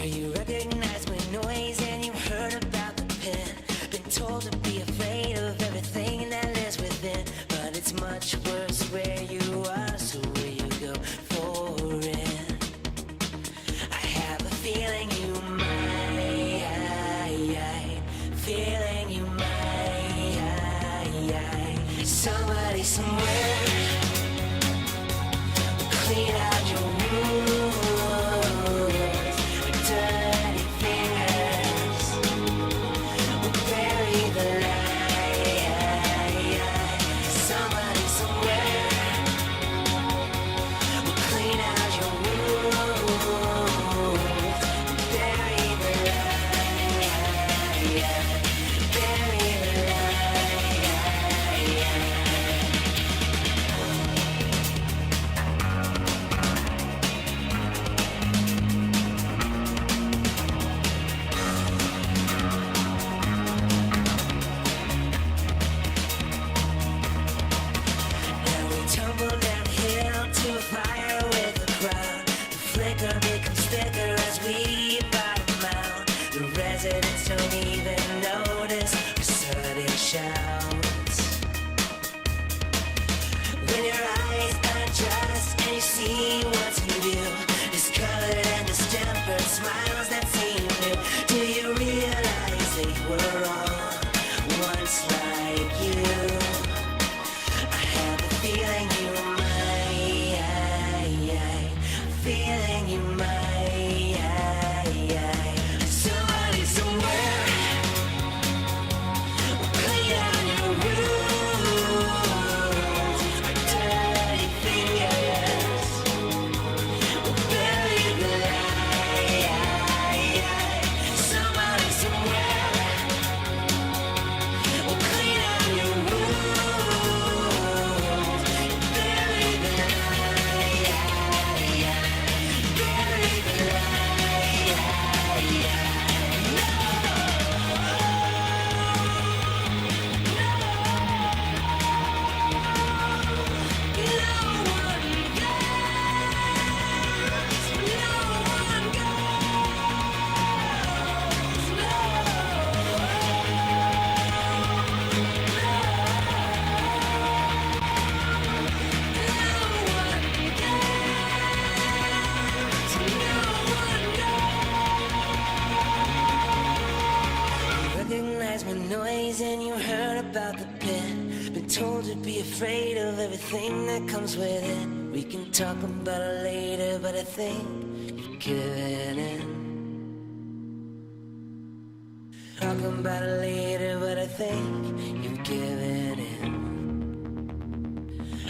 Sure you recognize my noise and you heard about the pen. Been told to be afraid of everything that lives within, but it's much worse where you are, so where you go for it. I have a feeling you might, feeling you might. Somebody somewhere will clean out your wounds with dirty fingers, will bury the light. Somebody somewhere will clean out your wounds, bury the light, bury the light. Now we tumble downhill to a fire with the crowd. The flicker becomes thicker as we bottom out. The residents don't even notice our sudden shouts. When your eyes adjust and you see what's in view, discolored and distempered smiles that seem new. Do you realize they were all once like you? I have a feeling you might, feeling you might. Somebody somewhere will clean out your rooms with dirty fingers, will bury the light. Somebody somewhere will clean out your rooms, bury the light, bury the light. Recognize my noise and you heard about the pit. Been told to be afraid of everything that comes with it. We can talk about it later, but I think you've given in. Talk about it later, but I think you've given in.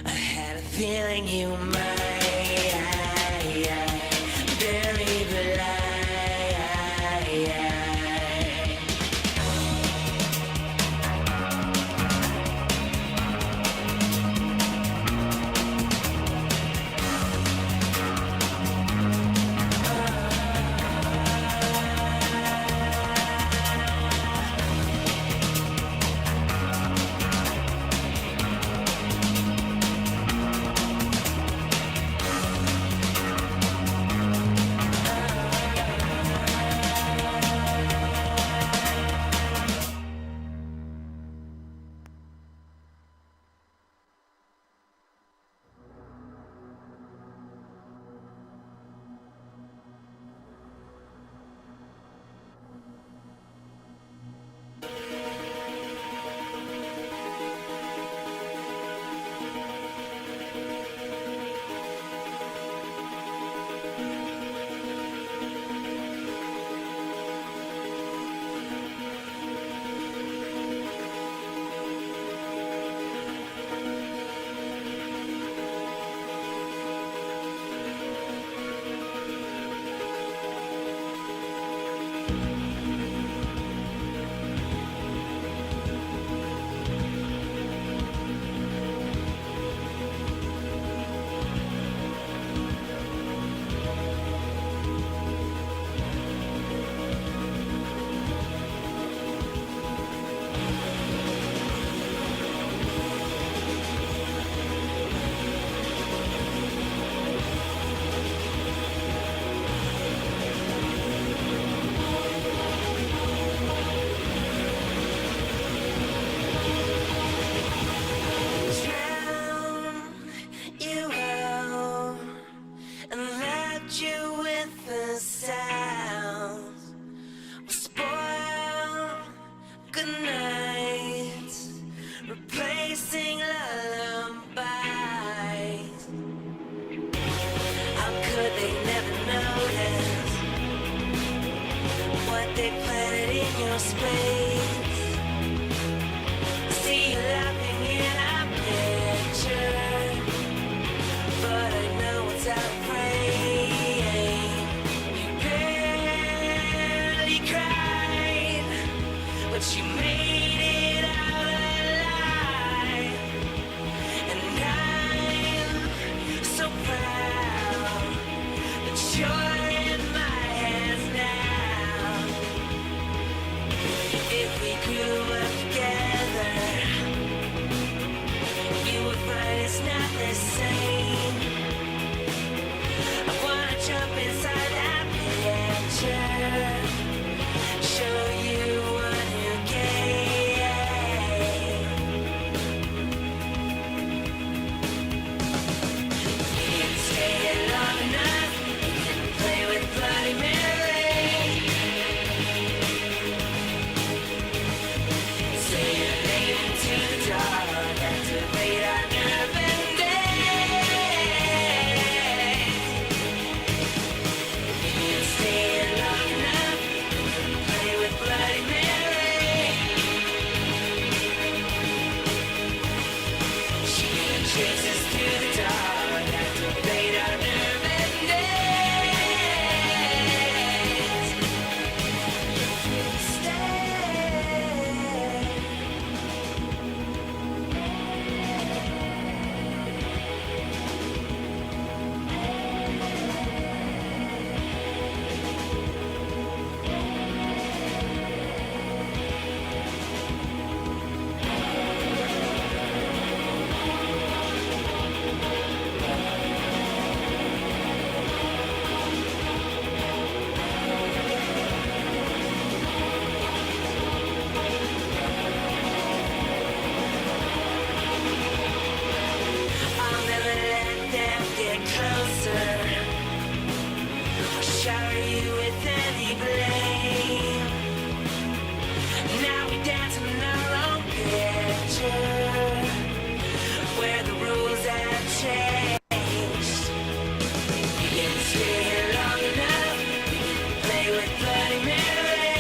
I had a feeling you might bury the light. they planted in your space. See you laughing in a picture, but I know it's out of frame. You barely cried, but you made it out alive. And I'm so proud that you're in my hands now. If we grew up together, you would find it's not the same. I wanna jump inside that picture, show you what you gave. You can stay here long enough, you can play with Bloody Mary. Say your name into the dark, activate our nerve endings. You can stay here long enough, you can play with Bloody Mary. She can chase us through the dark, activate our nerve endings. Stay. I'll never let them get closer, or shower you with any blame. Now we dance in our own picture, where the rules have changed. You can stay here long enough, you can play with Bloody Mary.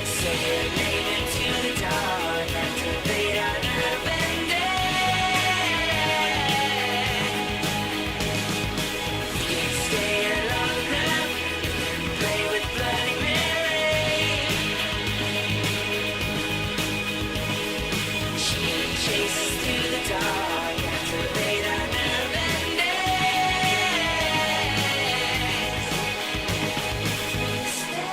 Say your name into the dark, activate our nerve endings. You can stay here long enough, you can play with Bloody Mary. She can chase us through the dark, activate our nerve endings. Stay.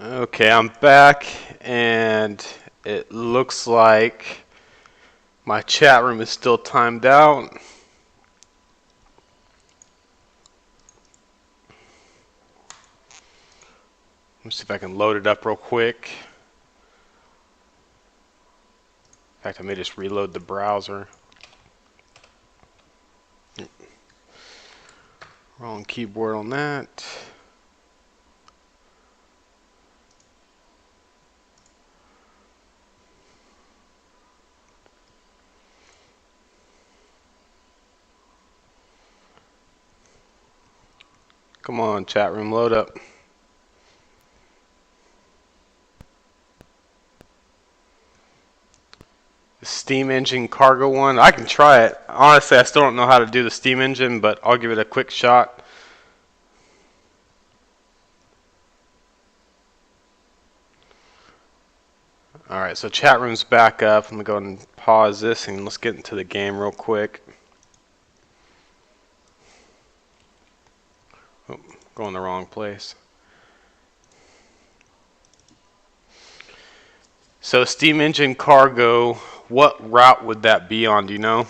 Okay, I'm back, and it looks like my chat room is still timed out. Let's see if I can load it up real quick. In fact, I may just reload the browser. Wrong keyboard on that. Come on, chat room, load up. The Steam Engine cargo one, I can try it. Honestly, I still don't know how to do the Steam Engine, but I'll give it a quick shot. Alright, so chat room's back up. I'm going to go ahead and pause this and let's get into the game real quick. Oh, going the wrong place. So steam engine cargo, what route would that be on, do you know?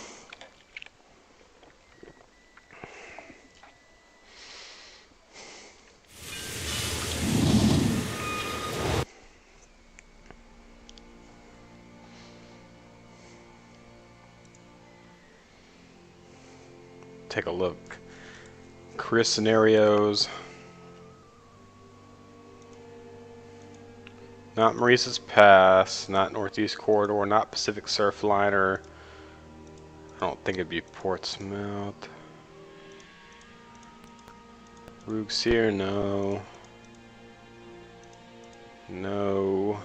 Take a look. Career scenarios. Not Maurice's Pass, not Northeast Corridor, not Pacific Surfliner. I don't think it'd be Portsmouth. Rougseer, no. No.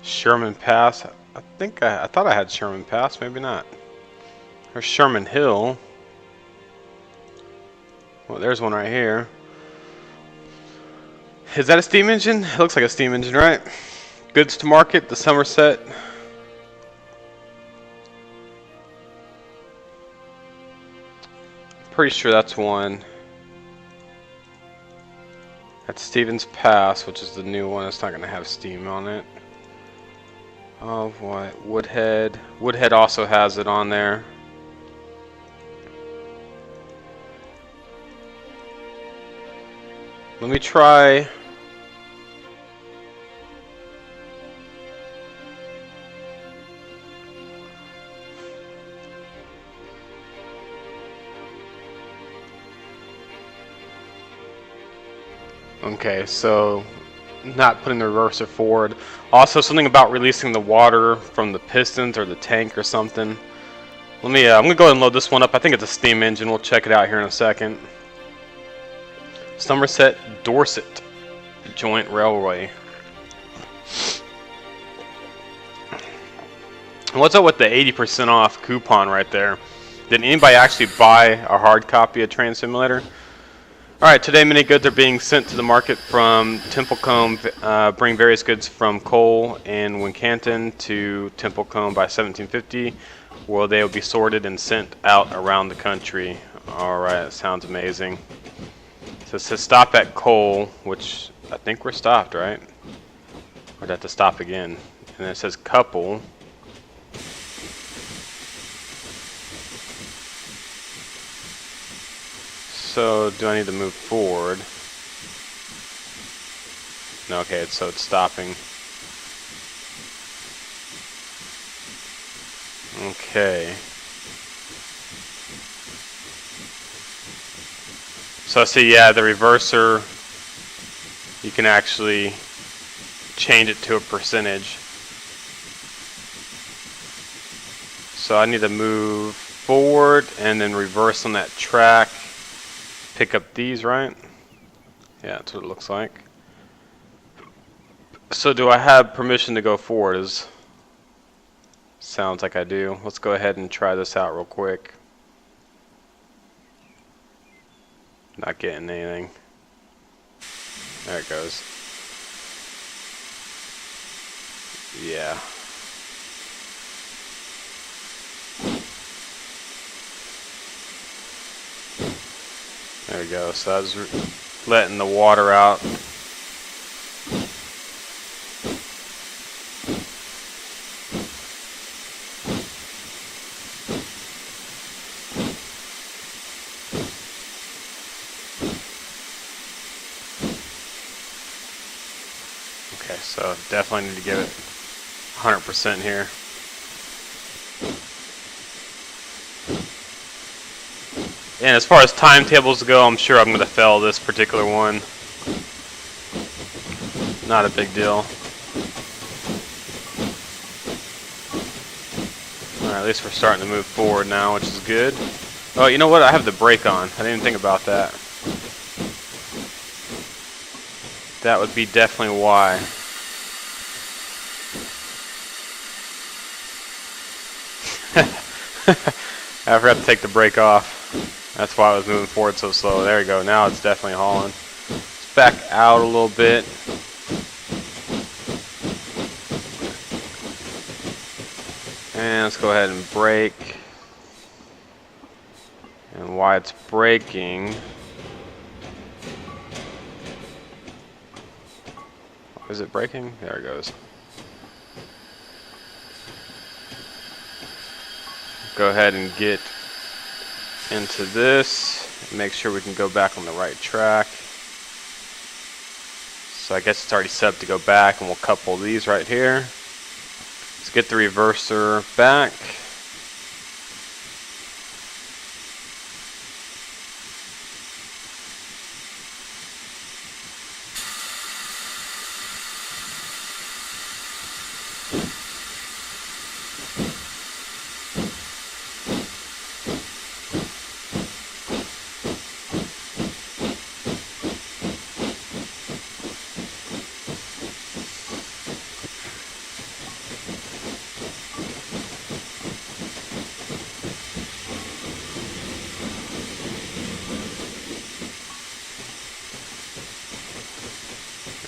Sherman Pass. I thought I had Sherman Pass, maybe not. There's Sherman Hill. Well, there's one right here. Is that a steam engine? It looks like a steam engine, right? Goods to market, the Somerset. Pretty sure that's one. That's Stevens Pass, which is the new one. It's not going to have steam on it. Oh, what? Woodhead. Woodhead also has it on there. Let me try. Okay, so not putting the reverser forward. Also, something about releasing the water from the pistons or the tank or something. Let me. I'm gonna go ahead and load this one up. I think it's a steam engine. We'll check it out here in a second. Somerset Dorset Joint Railway. What's up with the 80% off coupon right there? Did anybody actually buy a hard copy of Train Simulator? Alright, today many goods are being sent to the market from Templecombe. Bring various goods from Cole and Wincanton to Templecombe by 1750, where they will be sorted and sent out around the country. Alright, that sounds amazing. So it says stop at Cole, which I think we're stopped, right? We'd have to stop again. And then it says couple. So do I need to move forward? No, okay, so it's stopping. Okay. So I see, yeah, the reverser, you can actually change it to a percentage. So I need to move forward and then reverse on that track. Pick up these, right? Yeah, that's what it looks like. So do I have permission to go forward? Sounds like I do. Let's go ahead and try this out real quick. Not getting anything. There it goes. Yeah. There we go. So I was letting the water out. Okay, so definitely need to give it 100% here. And as far as timetables go, I'm sure I'm going to fail this particular one. Not a big deal. Alright, at least we're starting to move forward now, which is good. Oh, you know what? I have the brake on. I didn't even think about that. That would be definitely why. I forgot to take the brake off. That's why I was moving forward so slow. There we go. Now it's definitely hauling. Let's back out a little bit. And let's go ahead and brake. And while it's braking, Is it breaking? There it goes. Go ahead and get into this. Make sure we can go back on the right track. So I guess it's already set up to go back, and we'll couple these right here. Let's get the reverser back.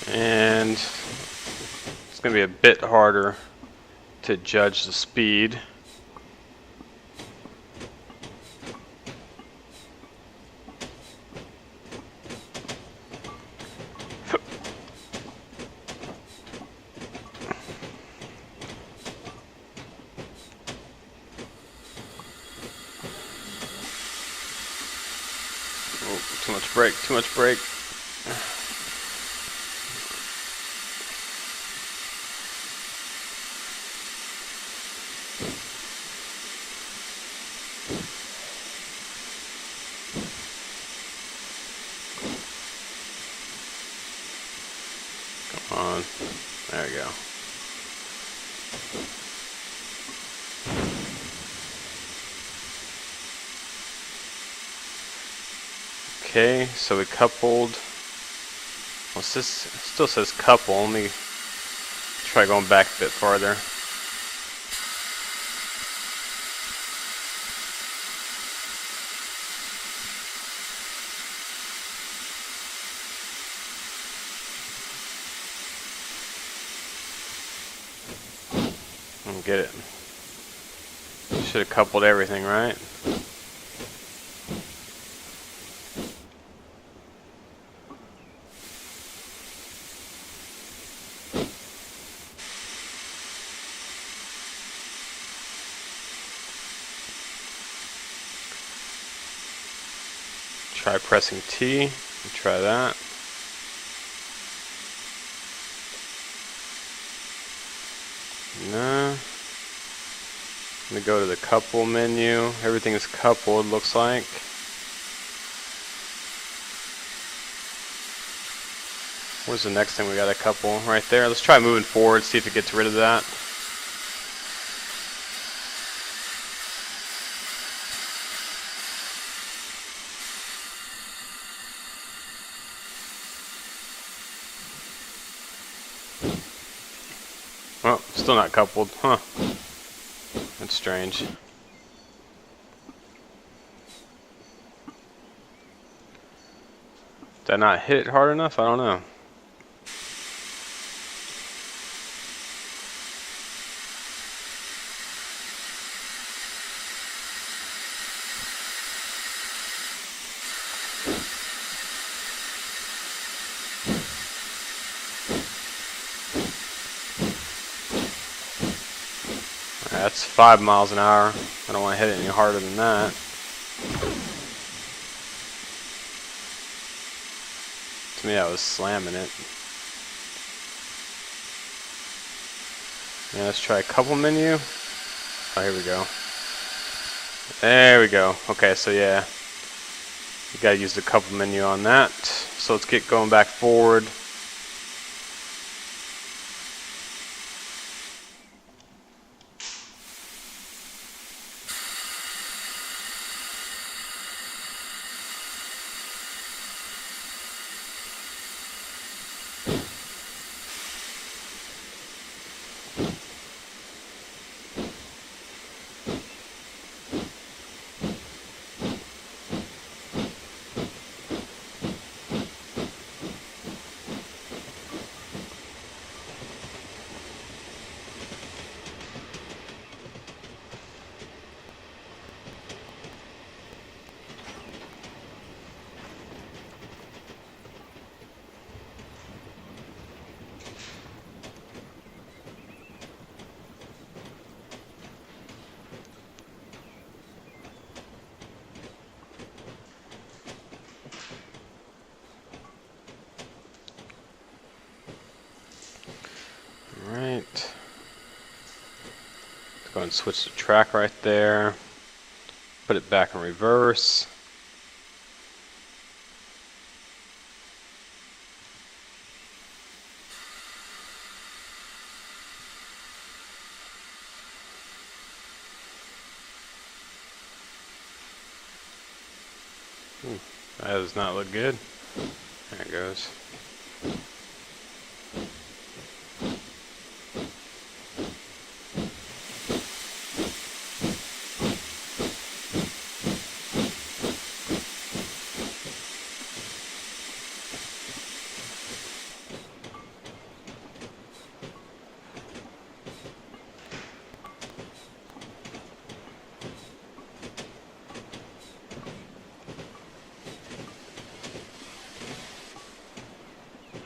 And it's going to be a bit harder to judge the speed. Oh, too much brake, too much brake. Come on. There we go. Okay, so we coupled. Well, this still says couple. Let me try going back a bit farther. Get it. Should have coupled everything, right? Try pressing T. Try that. No. Let me go to the couple menu. Everything is coupled, looks like. Where's the next thing we got to couple? Right there. Let's try moving forward, see if it gets rid of that. Oh, still not coupled. Huh. That's strange. Did I not hit it hard enough? I don't know. That's 5 miles an hour. I don't want to hit it any harder than that. To me, I was slamming it. Yeah, let's try a couple menu. Oh, here we go. There we go. Okay, so yeah, you gotta use the couple menu on that. So let's get going back forward. Go ahead and switch the track right there. Put it back in reverse. Ooh, that does not look good. There it goes.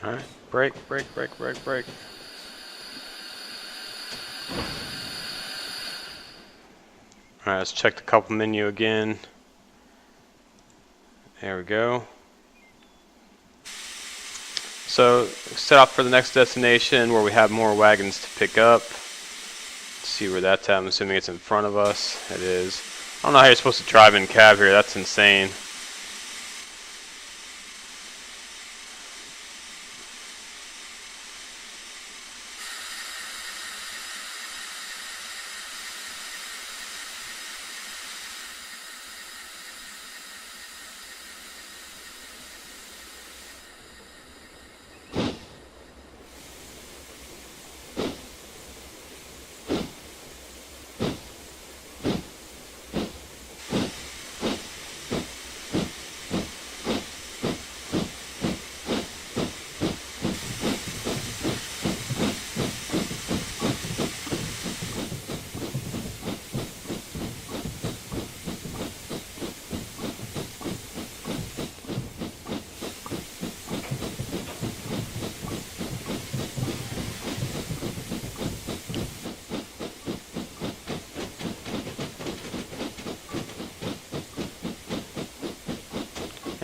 Alright, brake. Alright, let's check the couple menu again. There we go. So, set off for the next destination where we have more wagons to pick up. Let's see where that's at. I'm assuming it's in front of us. It is. I don't know how you're supposed to drive in cab here. That's insane.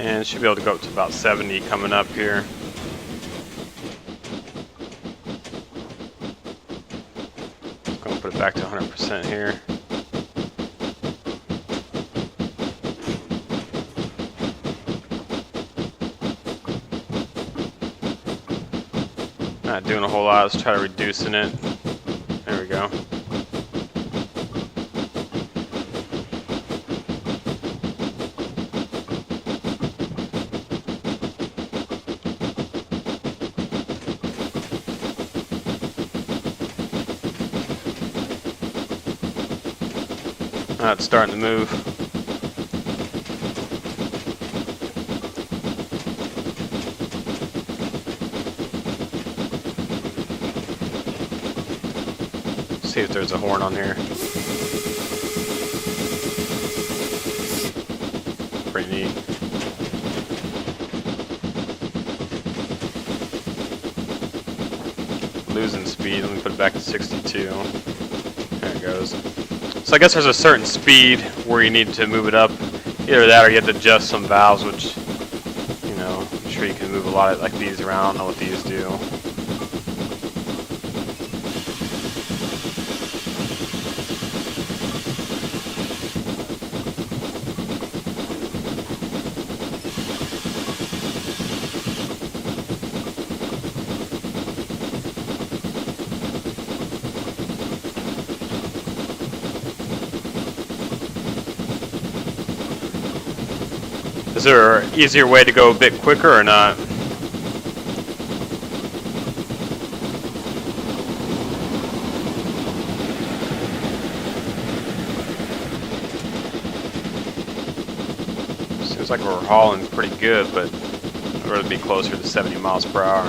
And should be able to go up to about 70 coming up here. Going to put it back to 100% here. Not doing a whole lot. Let's try reducing it. There we go. It's starting to move. See if there's a horn on here. Pretty neat. Losing speed. Let me put it back to 62. There it goes. So I guess there's a certain speed where you need to move it up. Either that or you have to adjust some valves, which, you know, I'm sure you can move a lot of like these around. I don't know what these do. Is there an easier way to go a bit quicker or not? Seems like we're hauling pretty good, but I'd rather be closer to 70 miles per hour.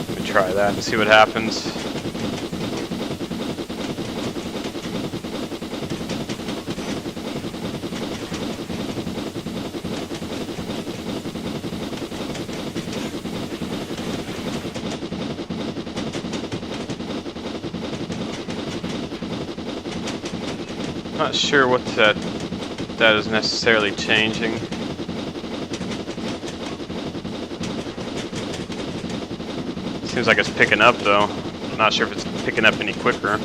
Let me try that and see what happens. Not sure what that is necessarily changing. Seems like it's picking up though. I'm not sure if it's picking up any quicker.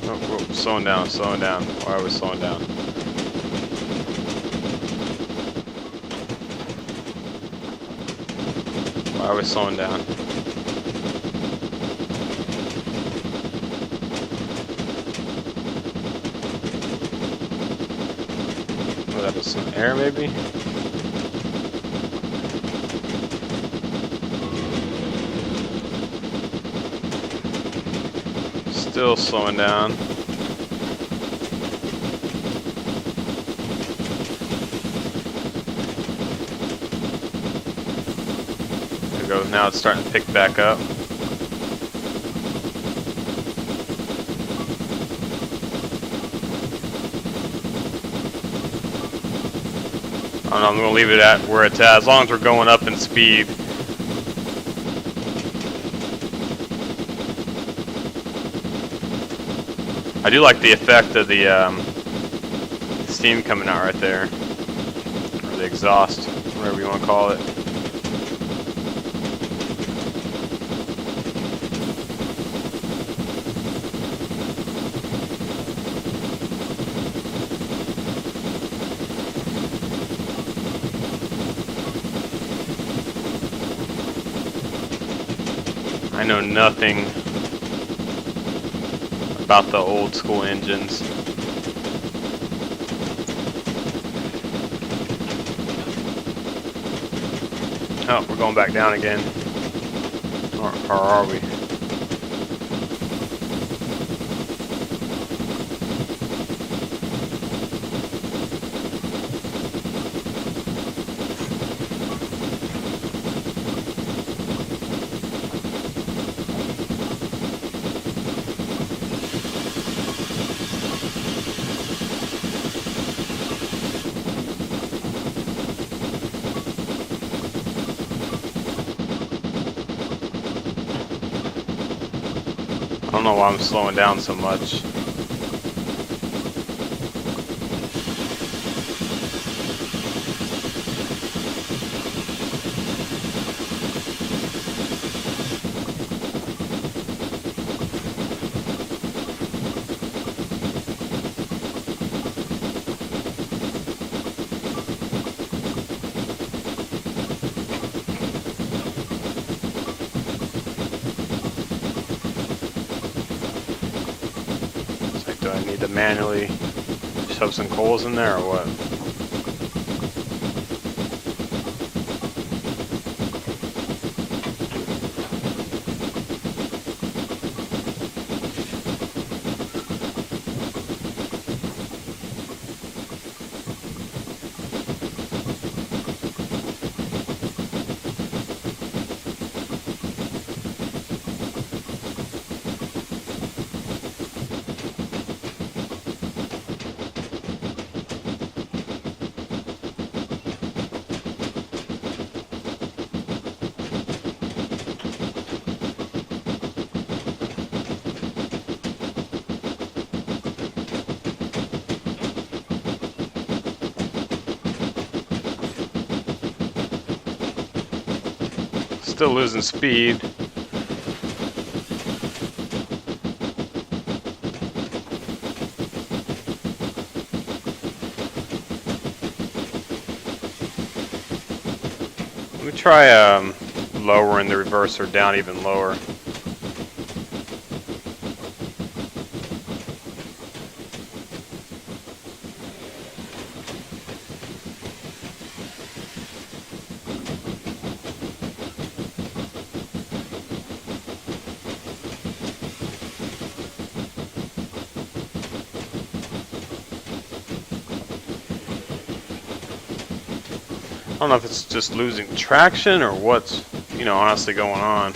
Oh, whoa, slowing down, slowing down. Why are we slowing down? Why are we slowing down? Oh, that was some air maybe? Still slowing down. There we go. Now it's starting to pick back up. I don't know, I'm going to leave it at where it's at as long as we're going up in speed. I do like the effect of the steam coming out right there, or the exhaust, whatever you want to call it. I know nothing about the old school engines. Oh, we're going back down again. Or are we? I don't know why I'm slowing down so much. Do I need to manually shove some coals in there or what? Still losing speed. Let me try lowering the reverser down even lower. I don't know if it's just losing traction or what's, you know, honestly going on.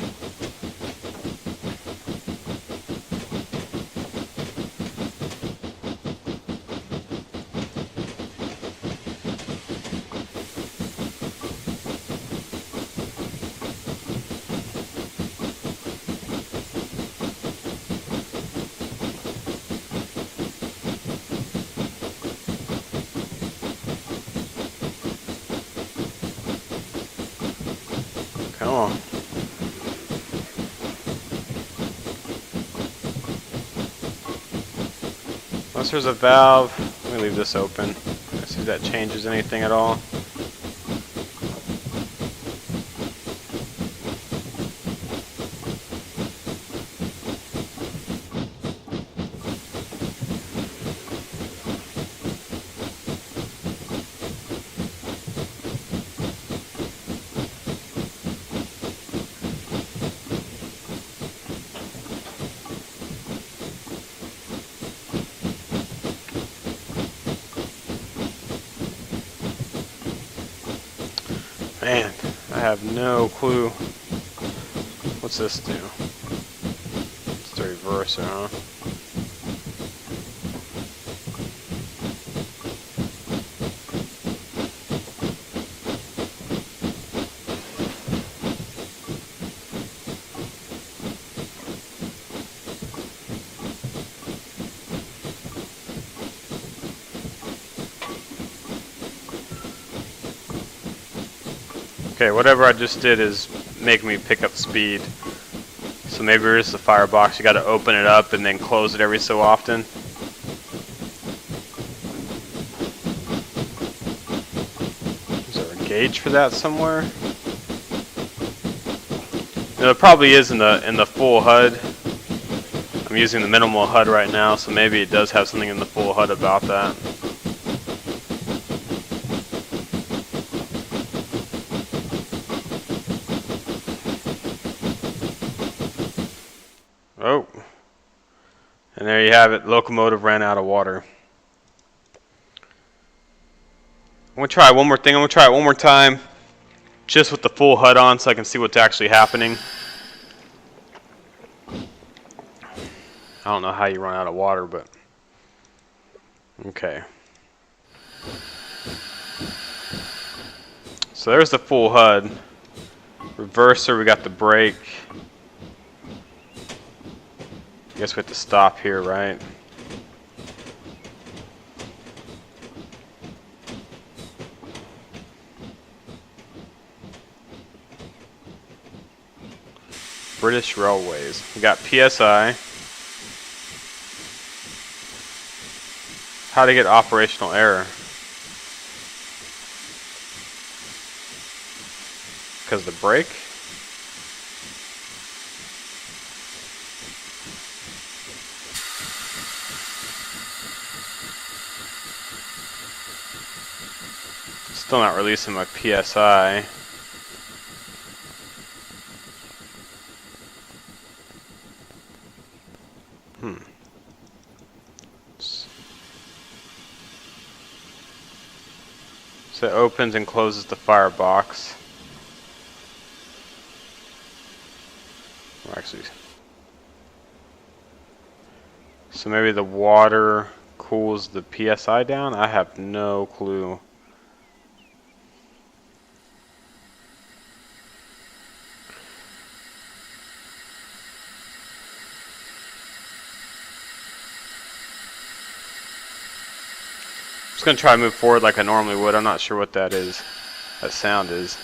Come on. Unless there's a valve, let me leave this open. Let's see if that changes anything at all. Man, I have no clue. What's this do? It's the reverser, huh? Okay, whatever I just did is make me pick up speed. So maybe it's the firebox, you gotta open it up and then close it every so often. Is there a gauge for that somewhere? No, it probably is in the full HUD. I'm using the minimal HUD right now, so maybe it does have something in the full HUD about that. Oh, and there you have it. Locomotive ran out of water. I'm gonna try one more thing. I'm gonna try it one more time, just with the full HUD on, so I can see what's actually happening. I don't know how you run out of water, but okay. So there's the full HUD. Reverser, we got the brake. I guess we have to stop here, right? British Railways. We got PSI. How to get operational error. Because the brake? Still not releasing my PSI. So it opens and closes the firebox. Or actually, so maybe the water cools the PSI down? I have no clue. I'm just gonna try to move forward like I normally would. I'm not sure what that is. That sound is.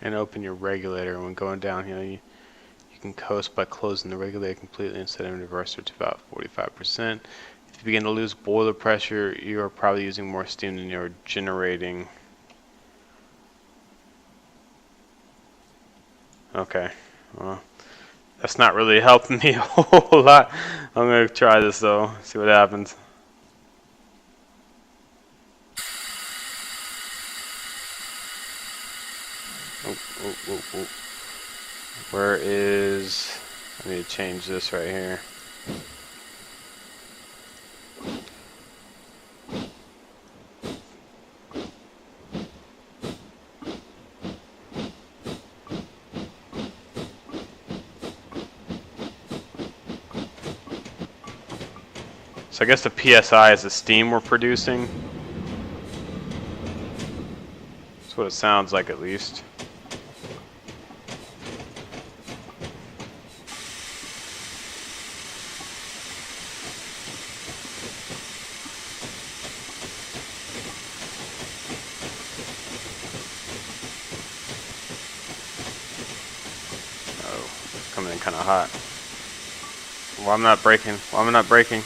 And open your regulator. When going down here, you can coast by closing the regulator completely and setting the reverser to about 45%. If you begin to lose boiler pressure, you are probably using more steam than you're generating. Okay, well, that's not really helping me a whole lot. I'm going to try this though, see what happens. Oh, oh, oh, oh. Where is... I need to change this right here. So I guess the PSI is the steam we're producing. That's what it sounds like, at least. Oh, it's coming in kind of hot. Well, I'm not breaking. Well, I'm not breaking.